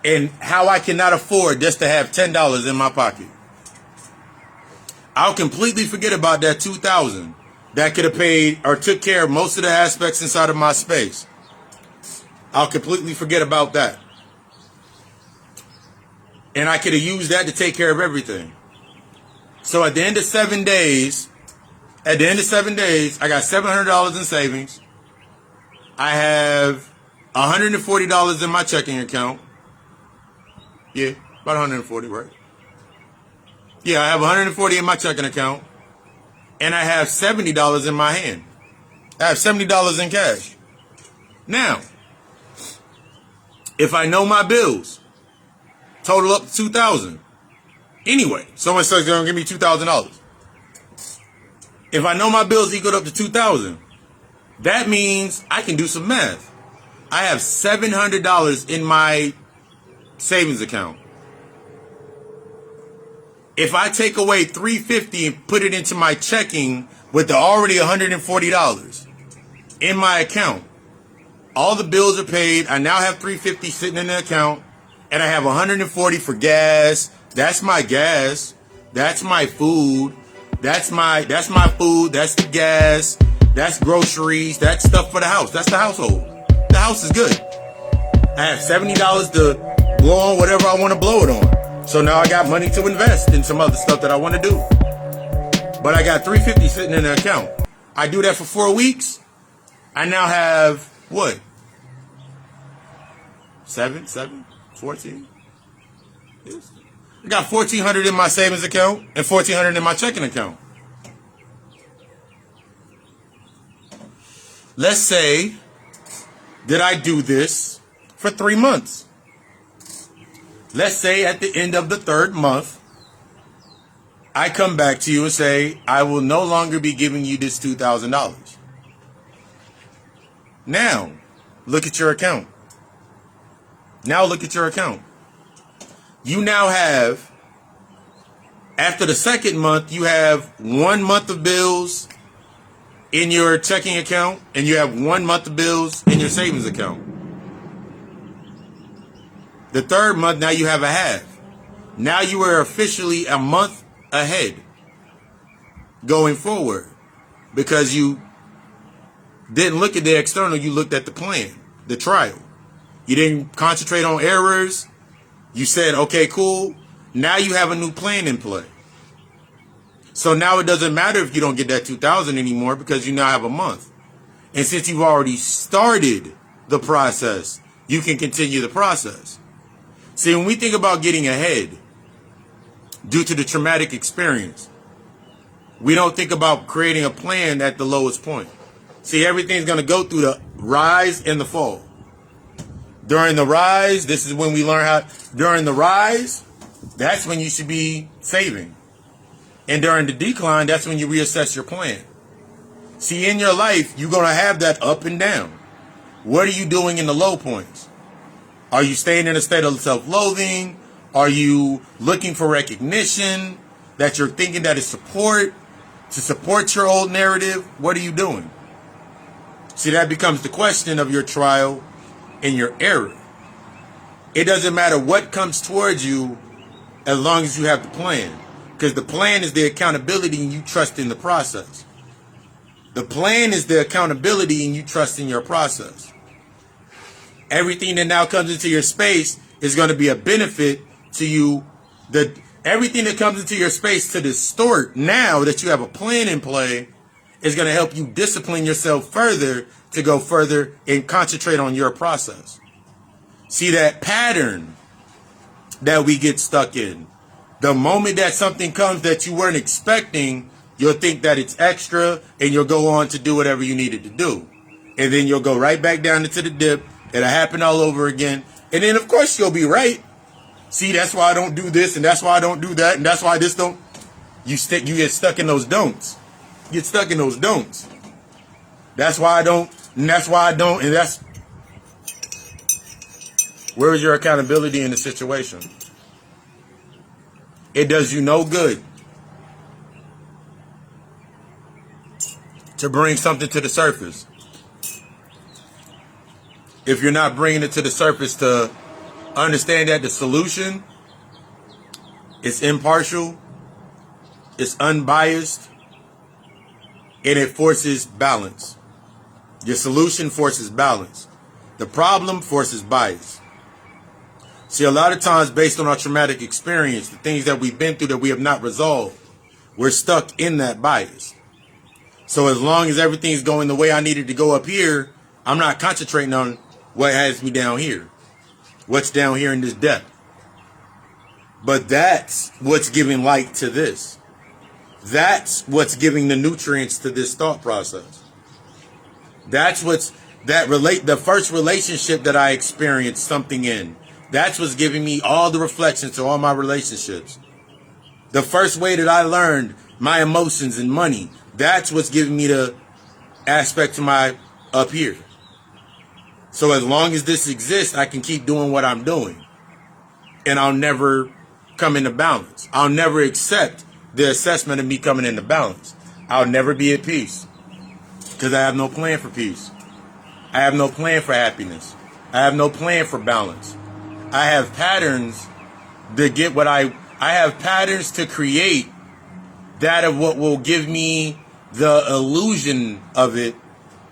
and how I cannot afford just to have $10 in my pocket. I'll completely forget about that $2,000 that could have paid or took care of most of the aspects inside of my space. I'll completely forget about that. And I could have used that to take care of everything. So at the end of 7 days, I got $700 in savings. I have $140 in my checking account. Yeah, about 140, right? Yeah, I have 140 in my checking account. And I have $70 in my hand. I have $70 in cash. Now, if I know my bills total up to $2,000, anyway, someone says they're gonna give me $2,000. If I know my bills equal up to $2,000, that means I can do some math. I have $700 in my savings account. If I take away $350 and put it into my checking with the already $140 in my account, all the bills are paid. I now have $350 sitting in the account, and I have $140 for gas. That's my gas. That's my food. That's my food. That's the gas. That's groceries. That's stuff for the house. That's the household. The house is good. I have $70 to blow on whatever I want to blow it on. So now I got money to invest in some other stuff that I want to do. But I got $350 sitting in the account. I do that for 4 weeks. I now have what? 14? Yes. I got $1,400 in my savings account and $1,400 in my checking account. Let's say that I do this for 3 months. Let's say at the end of the 3rd month, I come back to you and say, I will no longer be giving you this $2,000. Now, look at your account. Now look at your account. You now have, after the 2nd month, you have 1 month of bills in your checking account, and you have 1 month of bills in your savings account. The 3rd month, now you have a half. Now you are officially a month ahead going forward because you didn't look at the external, you looked at the plan, the trial. You didn't concentrate on errors. You said, okay, cool. Now you have a new plan in play. So now it doesn't matter if you don't get that $2,000 anymore because you now have a month. And since you've already started the process, you can continue the process. See, when we think about getting ahead due to the traumatic experience, we don't think about creating a plan at the lowest point. See, everything's going to go through the rise and the fall. During the rise, this is when we learn how. During the rise, that's when you should be saving. And during the decline, that's when you reassess your plan. See, in your life, you're going to have that up and down. What are you doing in the low points? Are you staying in a state of self-loathing? Are you looking for recognition? That you're thinking that it's support? To support your old narrative? What are you doing? See, that becomes the question of your trial and your error. It doesn't matter what comes towards you as long as you have the plan. Because the plan is the accountability and you trust in the process. The plan is the accountability and you trust in your process. Everything that now comes into your space is going to be a benefit to you. Everything that comes into your space to distort now that you have a plan in play is going to help you discipline yourself further to go further and concentrate on your process. See that pattern that we get stuck in. The moment that something comes that you weren't expecting, you'll think that it's extra and you'll go on to do whatever you needed to do. And then you'll go right back down into the dip. It'll happen all over again. And then, of course, you'll be right. See, that's why I don't do this, and that's why I don't do that, and that's why this don't. You get stuck in those don'ts. You get stuck in those don'ts. That's why I don't, and that's why I don't, and that's. Where is your accountability in the situation? It does you no good to bring something to the surface if you're not bringing it to the surface to understand that the solution is impartial, it's unbiased, and it forces balance. Your solution forces balance. The problem forces bias. See, a lot of times based on our traumatic experience, the things that we've been through that we have not resolved, we're stuck in that bias. So as long as everything's going the way I needed to go up here, I'm not concentrating on what has me down here. What's down here in this depth. But that's what's giving light to this. That's what's giving the nutrients to this thought process. That's what's the first relationship that I experienced something in. That's what's giving me all the reflections to all my relationships. The first way that I learned my emotions and money, that's what's giving me the aspect to my up here. So as long as this exists, I can keep doing what I'm doing. And I'll never come into balance. I'll never accept the assessment of me coming into balance. I'll never be at peace. Because I have no plan for peace. I have no plan for happiness. I have no plan for balance. I have patterns to get what I have patterns to create that of what will give me the illusion of it.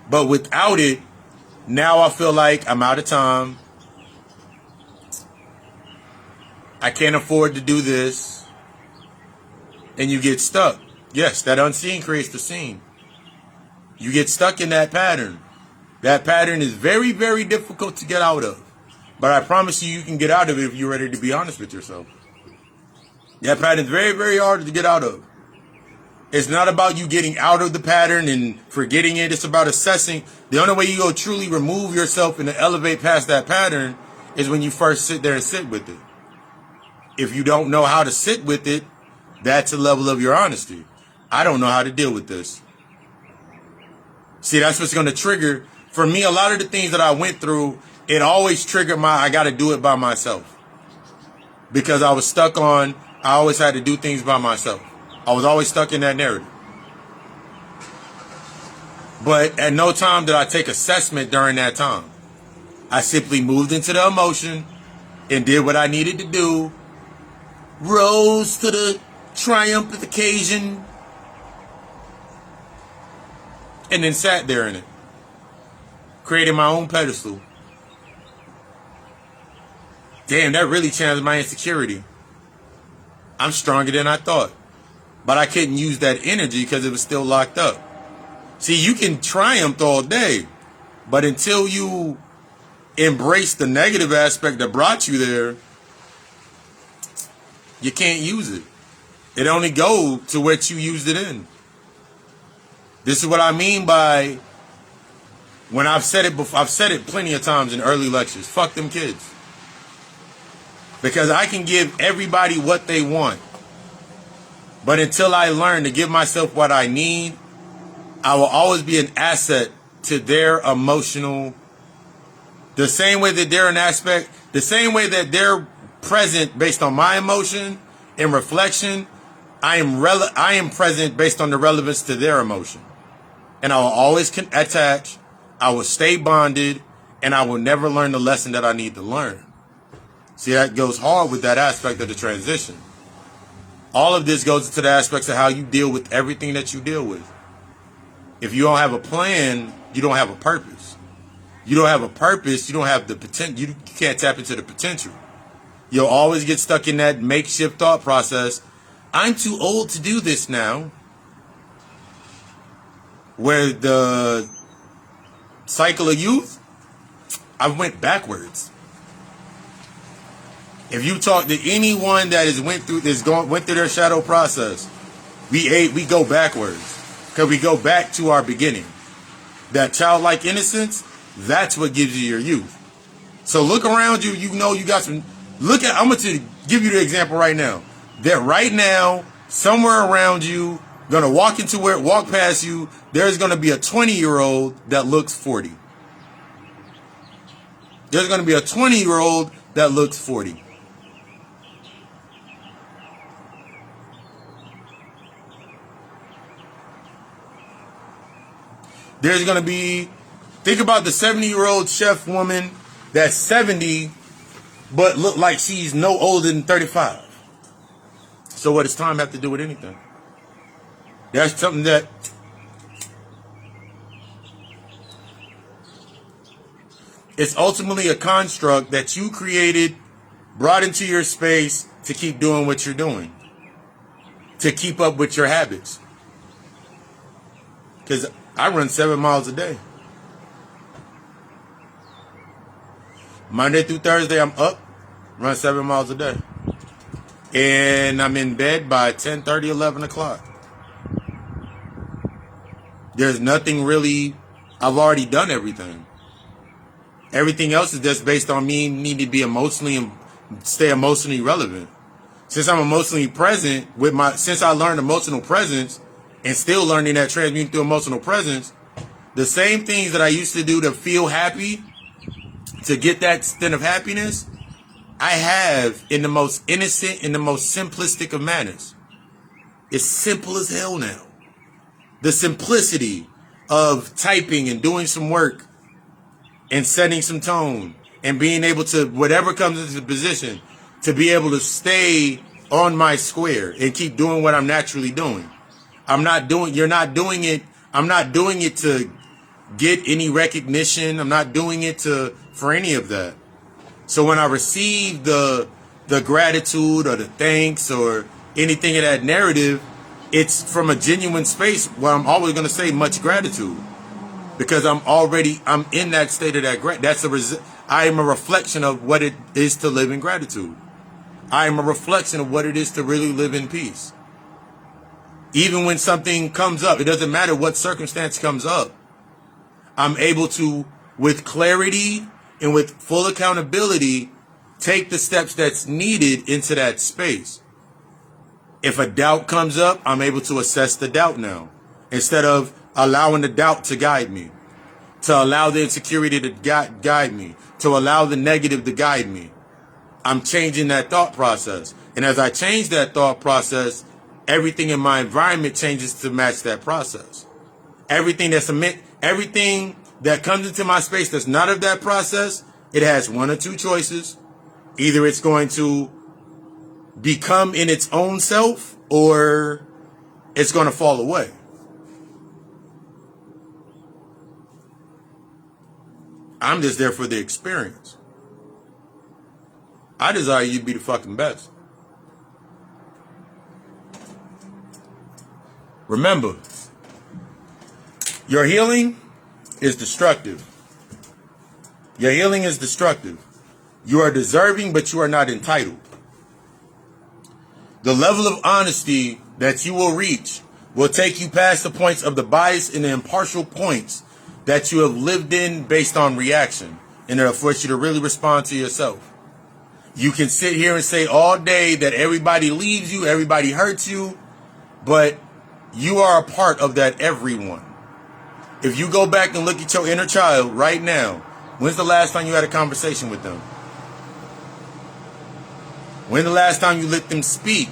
But without it, now I feel like I'm out of time. I can't afford to do this. And you get stuck. Yes, that unseen creates the seen. You get stuck in that pattern. That pattern is very, very difficult to get out of. But I promise you, you can get out of it if you're ready to be honest with yourself. That pattern is very, very hard to get out of. It's not about you getting out of the pattern and forgetting it. It's about assessing. The only way you go truly remove yourself and elevate past that pattern is when you first sit there and sit with it. If you don't know how to sit with it, that's a level of your honesty. I don't know how to deal with this. See, that's what's going to trigger. For me, a lot of the things that I went through, it always triggered I got to do it by myself. Because I was stuck on, I always had to do things by myself. I was always stuck in that narrative. But at no time did I take assessment during that time. I simply moved into the emotion and did what I needed to do. Rose to the triumphant occasion. And then sat there in it. Created my own pedestal. Damn, that really challenged my insecurity. I'm stronger than I thought. But I couldn't use that energy because it was still locked up. See, you can triumph all day. But until you embrace the negative aspect that brought you there, you can't use it. It only goes to what you used it in. This is what I mean by when I've said it before. I've said it plenty of times in early lectures. Fuck them kids. Because I can give everybody what they want. But until I learn to give myself what I need, I will always be an asset to their emotional. The same way that they're an aspect, the same way that they're present based on my emotion and reflection, I am present based on the relevance to their emotion. And I will always attach, I will stay bonded, and I will never learn the lesson that I need to learn. See, that goes hard with that aspect of the transition. All of this goes into the aspects of how you deal with everything that you deal with. If you don't have a plan, you don't have a purpose. You don't have a purpose, you don't have the potential, you can't tap into the potential. You'll always get stuck in that makeshift thought process. I'm too old to do this now. Where the cycle of youth, I went backwards. If you talk to anyone that has went through their shadow process, we go backwards. Because we go back to our beginning. That childlike innocence, that's what gives you your youth. So look around you, you know you got some. I'm going to give you the example right now. That right now, somewhere around you, gonna walk past you, there's gonna be a 20-year-old that looks 40. There's gonna be a 20-year-old that looks 40. There's gonna be, think about the 70-year-old chef woman that's 70, but look like she's no older than 35. So what does time have to do with anything? That's something that It's ultimately a construct that you created, brought into your space to keep doing what you're doing, to keep up with your habits. Because I run 7 miles a day. Monday through Thursday, I'm up, run 7 miles a day. And I'm in bed by 10:30, 11 o'clock. There's nothing really, I've already done everything. Everything else is just based on me needing to be emotionally, stay emotionally relevant. Since I'm emotionally present since I learned emotional presence and still learning that transmuting through emotional presence, the same things that I used to do to feel happy, to get that stint of happiness, I have in the most innocent, in the most simplistic of manners. It's simple as hell now. The simplicity of typing and doing some work and setting some tone and being able to, whatever comes into position, to be able to stay on my square and keep doing what I'm naturally doing. I'm not doing it to get any recognition. I'm not doing it for any of that. So when I receive the gratitude or the thanks or anything of that narrative, it's from a genuine space where I'm always going to say much gratitude. Because I'm in that state of that I am a reflection of what it is to live in gratitude. I am a reflection of what it is to really live in peace. Even when something comes up, it doesn't matter what circumstance comes up, I'm able to, with clarity and with full accountability, take the steps that's needed into that space. If a doubt comes up, I'm able to assess the doubt now, instead of allowing the doubt to guide me, to allow the insecurity to guide me, to allow the negative to guide me. I'm changing that thought process. And as I change that thought process, everything in my environment changes to match that process. Everything that comes into my space that's not of that process, it has one or two choices. Either it's going to become in its own self, or it's going to fall away. I'm just there for the experience. I desire you to be the fucking best. Remember, your healing is destructive. Your healing is destructive. You are deserving, but you are not entitled. The level of honesty that you will reach will take you past the points of the bias and the impartial points that you have lived in based on reaction, and it'll force you to really respond to yourself. You can sit here and say all day that everybody leaves you, everybody hurts you, but you are a part of that everyone. If you go back and look at your inner child right now, when's the last time you had a conversation with them? When's the last time you let them speak?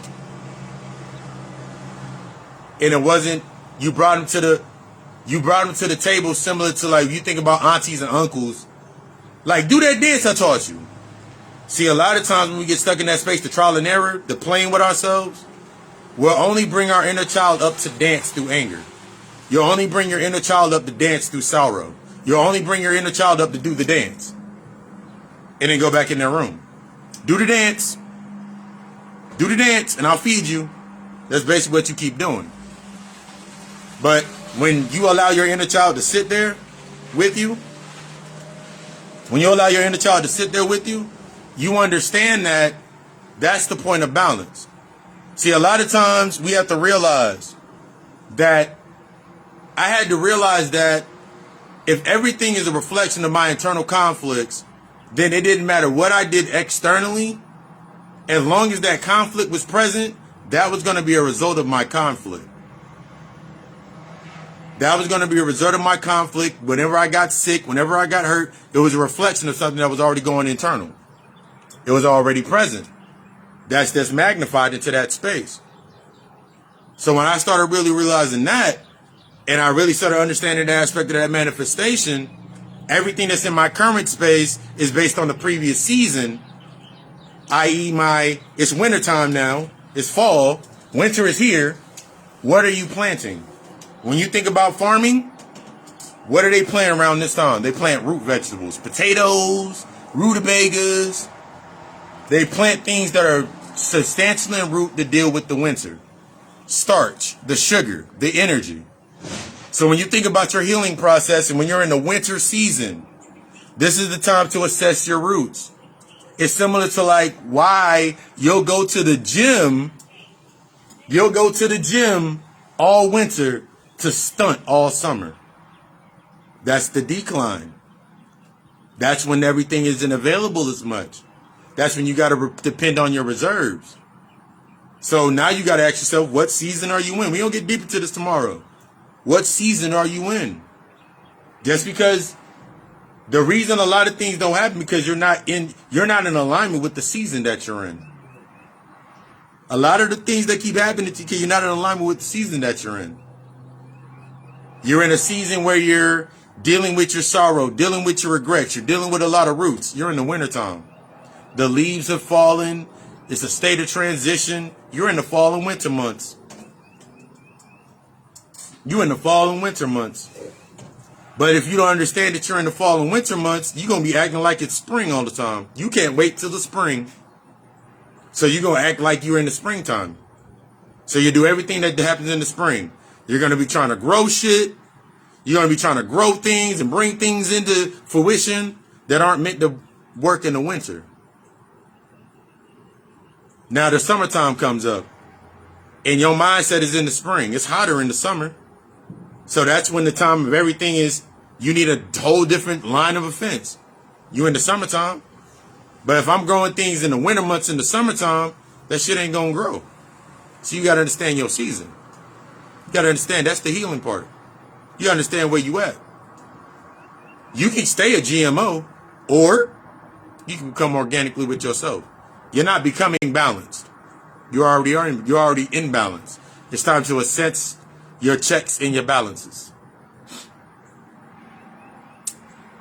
And it wasn't, you brought them to the table, similar to, like, you think about aunties and uncles. Like, do that dance I taught you. See, a lot of times when we get stuck in that space, the trial and error, the playing with ourselves, we'll only bring our inner child up to dance through anger. You'll only bring your inner child up to dance through sorrow. You'll only bring your inner child up to do the dance. And then go back in their room. Do the dance. Do the dance, and I'll feed you. That's basically what you keep doing. But when you allow your inner child to sit there with you, you understand that that's the point of balance. See, a lot of times we have to realize that I had to realize that if everything is a reflection of my internal conflicts, then it didn't matter what I did externally. As long as that conflict was present, that was going to be a result of my conflict. That was going to be a result of my conflict. Whenever I got sick, whenever I got hurt, it was a reflection of something that was already going internal. It was already present. That's just magnified into that space. So when I started really realizing that, and I really started understanding the aspect of that manifestation, everything that's in my current space is based on the previous season, i.e. it's wintertime now, it's fall, winter is here. What are you planting? When you think about farming, What are they planting around this time? They plant root vegetables, potatoes, rutabagas. They plant things that are substantially in root to deal with the winter. Starch, the sugar, the energy. So when you think about your healing process and when you're in the winter season, this is the time to assess your roots. It's similar to like why you'll go to the gym. You'll go to the gym all winter to stunt all summer. That's the decline. That's when everything isn't available as much. That's when you got to depend on your reserves. So now you got to ask yourself, what season are you in? We don't get deep into this tomorrow. What season are you in? Just because the reason a lot of things don't happen because you're not in alignment with the season that you're in. A lot of the things that keep happening to you because you're not in alignment with the season that you're in. You're in a season where you're dealing with your sorrow, dealing with your regrets. You're dealing with a lot of roots. You're in the wintertime. The leaves have fallen. It's a state of transition. You're in the fall and winter months. You're in the fall and winter months. But if you don't understand that you're in the fall and winter months, you're going to be acting like it's spring all the time. You can't wait till the spring. So you're going to act like you're in the springtime. So you do everything that happens in the spring. You're going to be trying to grow shit. You're going to be trying to grow things and bring things into fruition that aren't meant to work in the winter. Now the summertime comes up and your mindset is in the spring. It's hotter in the summer. So that's when the time of everything is, you need a whole different line of offense. You in the summertime. But if I'm growing things in the winter months in the summertime, that shit ain't going to grow. So you got to understand your season. You got to understand that's the healing part. You understand where you at. You can stay a GMO or you can become organically with yourself. You're not becoming balanced. You're already in balance. It's time to assess your checks and your balances.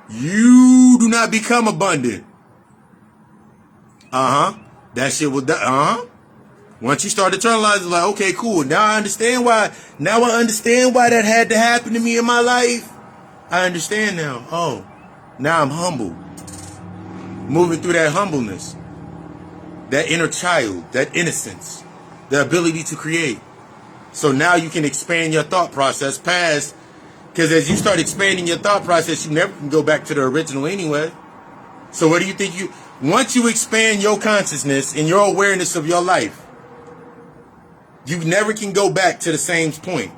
You do not become abundant. That shit will Once you start internalizing, like, okay, cool. Now I understand why that had to happen to me in my life. I understand now. Oh, now I'm humble. Moving through that humbleness, that inner child, that innocence, the ability to create. So now you can expand your thought process past, because as you start expanding your thought process, you never can go back to the original anyway. So what do you think once you expand your consciousness and your awareness of your life, you never can go back to the same point.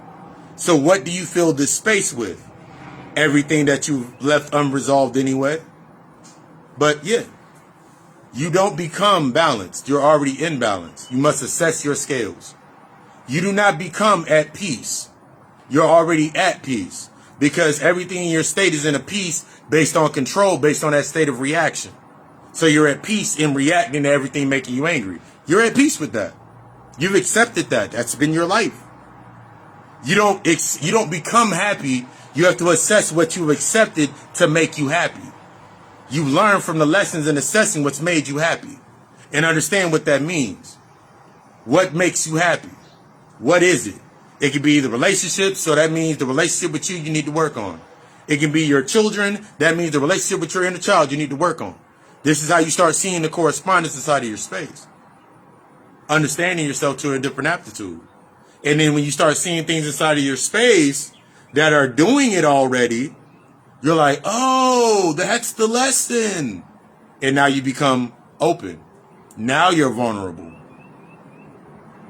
So what do you fill this space with? Everything that you've left unresolved anyway. But yeah, you don't become balanced. You're already in balance. You must assess your scales. You do not become at peace. You're already at peace because everything in your state is in a peace based on control, based on that state of reaction. So you're at peace in reacting to everything making you angry. You're at peace with that. You've accepted that. That's been your life. You don't become happy. You have to assess what you've accepted to make you happy. You learn from the lessons and assessing what's made you happy and understand what that means. What makes you happy? What is it? It could be the relationship. So that means the relationship with you need to work on. It can be your children. That means the relationship with your inner child you need to work on. This is how you start seeing the correspondence inside of your space. Understanding yourself to a different aptitude. And then when you start seeing things inside of your space that are doing it already, you're like, oh, that's the lesson. And now you become open. Now you're vulnerable.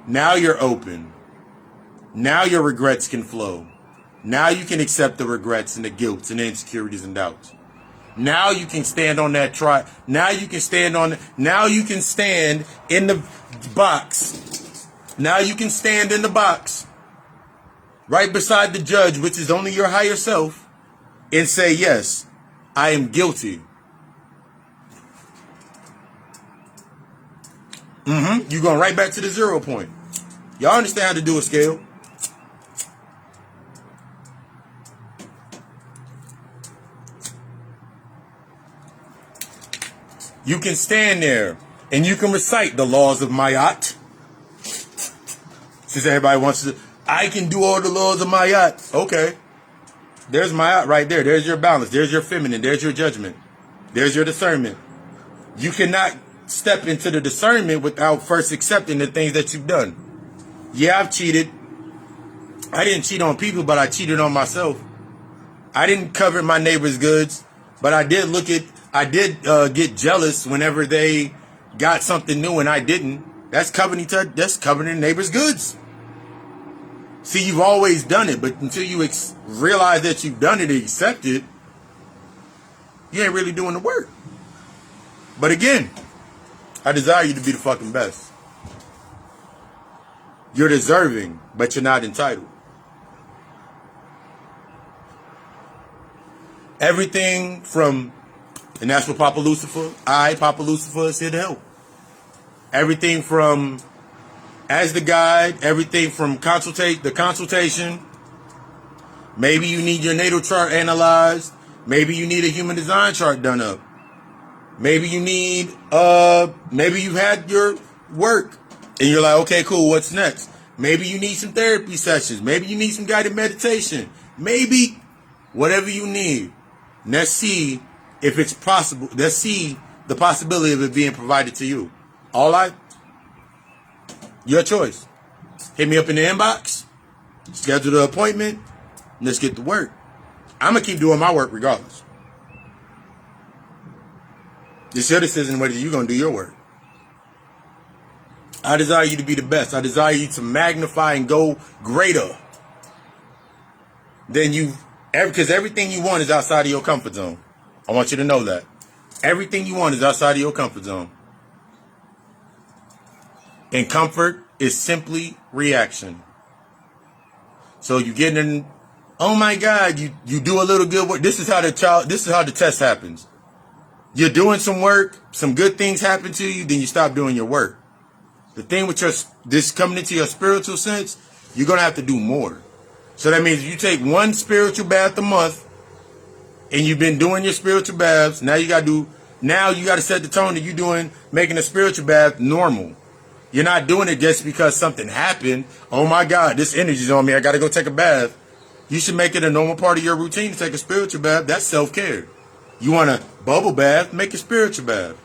Now you're open. Now your regrets can flow. Now you can accept the regrets and the guilt and the insecurities and doubts. Now you can stand on that Now you can stand in the box. Now you can stand in the box right beside the judge, which is only your higher self, and say, yes, I am guilty. You're going right back to the 0 point. Y'all understand how to do a scale? You can stand there and you can recite the laws of Mayat. Since everybody wants to, I can do all the laws of Mayat. Okay. There's my out right there. There's your balance. There's your feminine. There's your judgment. There's your discernment. You cannot step into the discernment without first accepting the things that you've done. Yeah, I've cheated. I didn't cheat on people, but I cheated on myself. I didn't covet my neighbor's goods, but I did get jealous whenever they got something new and I didn't. That's coveting neighbor's goods. See, you've always done it, but until you realize that you've done it and accept it, you ain't really doing the work. But again, I desire you to be the fucking best. You're deserving, but you're not entitled. Everything from, and that's what Papa Lucifer is here to help. Everything from as the guide, everything from the consultation. Maybe you need your natal chart analyzed. Maybe you need a human design chart done up. Maybe you need, maybe you've had your work and you're like, okay, cool, what's next? Maybe you need some therapy sessions. Maybe you need some guided meditation. Maybe whatever you need. Let's see if it's possible. Let's see the possibility of it being provided to you. Your choice. Hit me up in the inbox. Schedule the appointment. Let's get to work. I'm going to keep doing my work regardless. It's your decision whether you're going to do your work. I desire you to be the best. I desire you to magnify and go greater than because everything you want is outside of your comfort zone. I want you to know that. Everything you want is outside of your comfort zone. And comfort is simply reaction. So you get in, oh my God, you do a little good work. This is how the test happens. You're doing some work, some good things happen to you, then you stop doing your work. The thing with this coming into your spiritual sense, you're going to have to do more. So that means if you take one spiritual bath a month and you've been doing your spiritual baths, now you got to set the tone that you're making a spiritual bath normal. You're not doing it just because something happened. Oh my God, this energy's on me. I got to go take a bath. You should make it a normal part of your routine to take a spiritual bath. That's self-care. You want a bubble bath? Make a spiritual bath.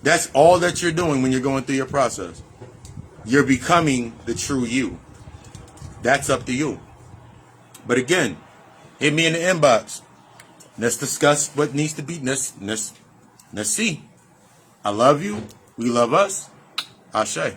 That's all that you're doing when you're going through your process. You're becoming the true you. That's up to you. But again, hit me in the inbox. Let's discuss what needs to be. Let's see. I love you. We love us. Ashe.